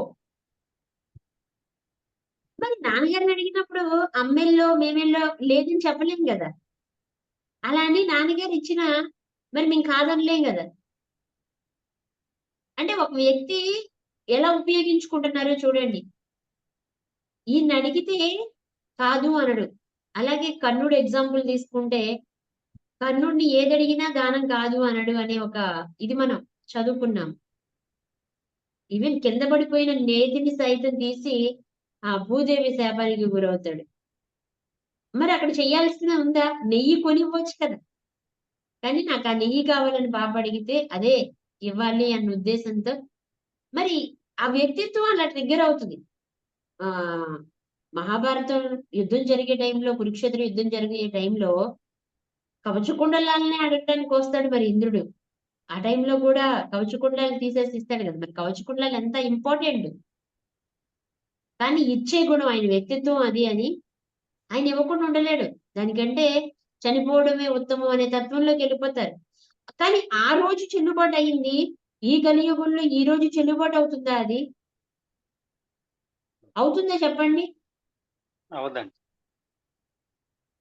మరి నాన్నగారిని అడిగినప్పుడు అమ్మెల్లో మేమెల్లో లేదని చెప్పలేం కదా. అలా అని నాన్నగారు ఇచ్చిన మరి మేము కాదనలేం కదా. అంటే ఒక వ్యక్తి ఎలా ఉపయోగించుకుంటున్నారో చూడండి. ఈయన అడిగితే కాదు అనడు. అలాగే కర్ణుడు ఎగ్జాంపుల్ తీసుకుంటే కర్ణుడిని ఏదడిగినా దానం కాదు అనడు అనే ఒక ఇది మనం చదువుకున్నాం. ఈవెన్ కింద పడిపోయిన నేతిని సైతం తీసి ఆ భూదేవి శాపానికి గురవుతాడు. మరి అక్కడ చేయాల్సిన ఉందా? నెయ్యి కొనివ్వచ్చు కదా. కానీ నాకు ఆ నెయ్యి కావాలని పాప అడిగితే అదే ఇవ్వాలి అన్న ఉద్దేశంతో మరి ఆ వ్యక్తిత్వం అలా ట్రిగ్గర్ అవుతుంది. ఆ మహాభారతం యుద్ధం జరిగే టైంలో, కురుక్షేత్ర యుద్ధం జరిగే టైంలో కవచకుండలాలనే అడగడానికి వస్తాడు మరి ఇంద్రుడు. ఆ టైంలో కూడా కవచకుండలాలు తీసేసి ఇస్తాడు కదా. మరి కవచకుండలాలు ఎంత ఇంపార్టెంట్. కానీ ఇచ్చే గుణం ఆయన వ్యక్తిత్వం అది అని ఆయన ఇవ్వకుండా ఉండలేడు. దానికంటే చనిపోవడమే ఉత్తమం అనే తత్వంలోకి వెళ్ళిపోతారు. కానీ ఆ రోజు చెల్లుబాటు అయింది. ఈ కలియుగంలో ఈ రోజు చెల్లుబాటు అవుతుందా? అది అవుతుందా చెప్పండి? అవదండి.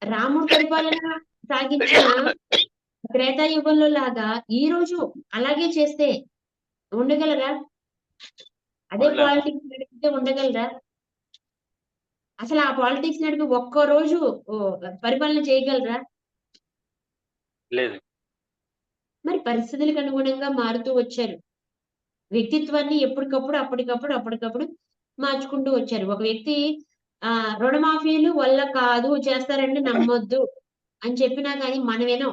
రాముడు పరిపాలన సాగించిన త్రేతాయుగంలో లాగా ఈ రోజు అలాగే చేస్తే ఉండగలరా? అదే పాలిటిక్స్ నడిపితే ఉండగలరా? అసలు ఆ పాలిటిక్స్ నడిపి ఒక్క రోజు పరిపాలన చేయగలరా? లేదు. మరి పరిస్థితులకు అనుగుణంగా మారుతూ వచ్చారు. వ్యక్తిత్వాన్ని అప్పటికప్పుడు మార్చుకుంటూ వచ్చారు. ఒక వ్యక్తి రుణమాఫీలు వల్ల కాదు, చేస్తారంటే నమ్మొద్దు అని చెప్పినా కానీ మనం వినం.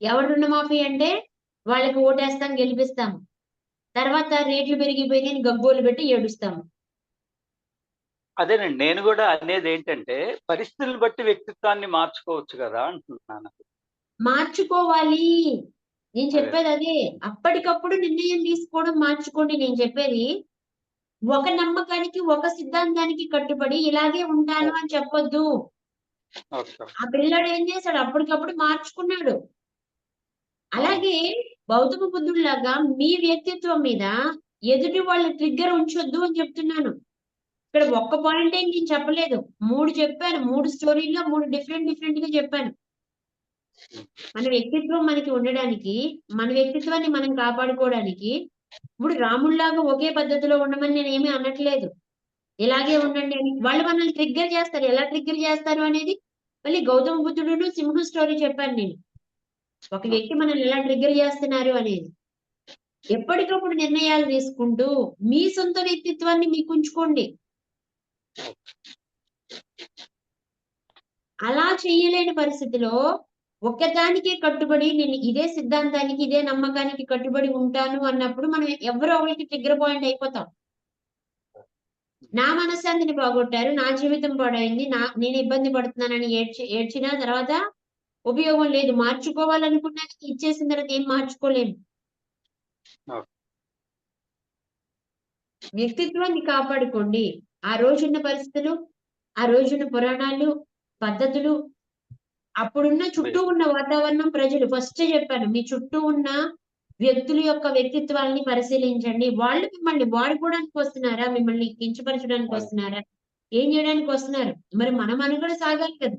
ఎవరు రుణమాఫీ అంటే వాళ్ళకి ఓటేస్తాం, గెలిపిస్తాము. తర్వాత రేట్లు పెరిగిపోయినాయి గగ్గోలు పెట్టి ఏడుస్తాము. అదేనండి, నేను కూడా అనేది ఏంటంటే పరిస్థితులు బట్టి వ్యక్తిత్వాన్ని మార్చుకోవచ్చు కదా అంటున్నాను. మార్చుకోవాలి. నేను అదే. చెప్పేది అదే. అప్పటికప్పుడు నిర్ణయం తీసుకోవడం మార్చుకోండి నేను చెప్పేది. ఒక నమ్మకానికి, ఒక సిద్ధాంతానికి కట్టుబడి ఇలాగే ఉంటాను అని చెప్పొద్దు. ఓకే. ఆ పిల్లాడు ఏం చేశాడు అప్పటికప్పుడు మార్చుకున్నాడు. అలాగే గౌతమ బుద్ధుడిలాగా మీ వ్యక్తిత్వం మీద ఎదుటి వాళ్ళ ట్రిగ్గర్ ఉంచొద్దు అని చెప్తున్నాను. ఇక్కడ ఒక్క పాయింట్ ఏం నేను చెప్పలేదు. 3 చెప్పాను. 3 స్టోరీల్లో 3 డిఫరెంట్‌గా చెప్పాను. మన వ్యక్తిత్వం మనకి ఉండడానికి, మన వ్యక్తిత్వాన్ని మనం కాపాడుకోవడానికి, ఇప్పుడు రాముడిలాగా ఒకే పద్ధతిలో ఉండమని నేనేమి అనట్లేదు. ఇలాగే ఉండండి అని. వాళ్ళు మనల్ని ట్రిగ్గర్ చేస్తారు. ఎలా ట్రిగ్గర్ చేస్తారు అనేది మళ్ళీ గౌతమ బుద్ధుడును, సింహం స్టోరీ చెప్పాను నేను. ఒక వ్యక్తి మనల్ని ఎలా ట్రిగ్గర్ చేస్తున్నారు అనేది. ఎప్పటికప్పుడు నిర్ణయాలు తీసుకుంటూ మీ సొంత వ్యక్తిత్వాన్ని మీకుంచుకోండి. అలా చేయలేని పరిస్థితిలో ఒక్కదానికే కట్టుబడి నేను ఇదే సిద్ధాంతానికి, ఇదే నమ్మకానికి కట్టుబడి ఉంటాను అన్నప్పుడు మనం ఎవరో ఒకళ్ళకి ట్రిగ్గర్ పాయింట్ అయిపోతాం. నా మనశ్శాంతిని పోగొట్టారు. నా జీవితం పాడైంది. నేను ఇబ్బంది పడుతున్నానని ఏడ్చినా తర్వాత ఉపయోగం లేదు. మార్చుకోవాలనుకున్నా ఇచ్చేసిన తర్వాత ఏం మార్చుకోలేము. ఓకే. వ్యక్తిత్వాన్ని కాపాడుకోండి. ఆ రోజున్న పరిస్థితులు, ఆ రోజున్న పురాణాలు, పద్ధతులు, అప్పుడున్న చుట్టూ ఉన్న వాతావరణం, ప్రజలు ఫస్టే చెప్పాను. మీ చుట్టూ ఉన్న వ్యక్తుల యొక్క వ్యక్తిత్వాల్ని పరిశీలించండి. వాళ్ళు మిమ్మల్ని వాడుకోవడానికి వస్తున్నారా? మిమ్మల్ని కించపరచడానికి వస్తున్నారా? ఏం చేయడానికి వస్తున్నారు? మరి మన మనుగడ సాగాలి కదా!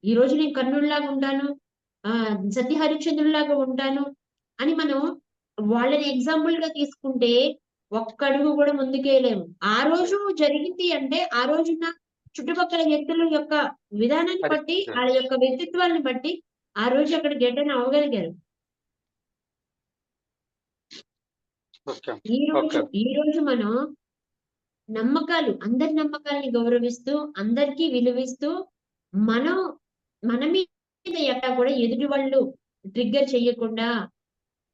ఈరోజు నేను కర్ణుడిలాగా ఉంటాను. సత్య హరిశ్చంద్రుడిలాగా ఉంటాను అని మనం వాళ్ళని ఎగ్జాంపుల్‌గా తీసుకుంటే ఒక్క అడుగు కూడా ముందుకేయలేము. ఆ రోజు జరిగింది అంటే ఆ రోజున్న చుట్టుపక్కల వ్యక్తుల యొక్క విధానాన్ని బట్టి, పరిస్థితి. ఆళ్ళ యొక్క వ్యక్తిత్వాన్ని బట్టి ఆ రోజు అక్కడ గెట్టన అవ్వగలిగారు. ఓకే. ఈరోజు ఓకే. ఈరోజు మనం అందరి నమ్మకాల్ని గౌరవిస్తూ, అందరికీ విలువిస్తూ, మనం మన మీద ఎట్టా కూడా ఎదుటి వాళ్ళు ట్రిగ్గర్ చెయ్యకుండా,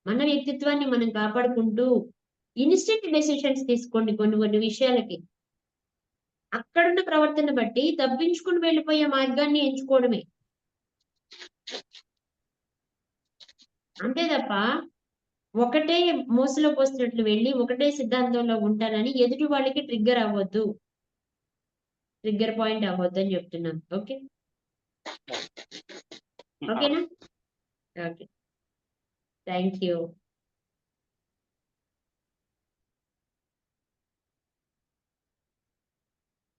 మన వ్యక్తిత్వాన్ని మనం కాపాడుకుంటూ, ఇన్‌స్టంట్ డెసిషన్స్ తీసుకోండి కొన్ని విషయాలకి. అక్కడున్న ప్రవర్తన బట్టి తప్పించుకొని వెళ్ళిపోయే మార్గాన్ని ఎంచుకోవడమే. అంతే తప్ప, ఒకటే మూసలో పోసినట్లు వెళ్ళి, ఒకటే సిద్ధాంతంలో ఉంటానని ఎదుటి వాళ్ళకి ట్రిగ్గర్ అవ్వద్దు. ట్రిగ్గర్ పాయింట్ అవ్వద్దని చెప్తున్నాను. ఓకే. ఓకేనా? ఓకే. Thank you.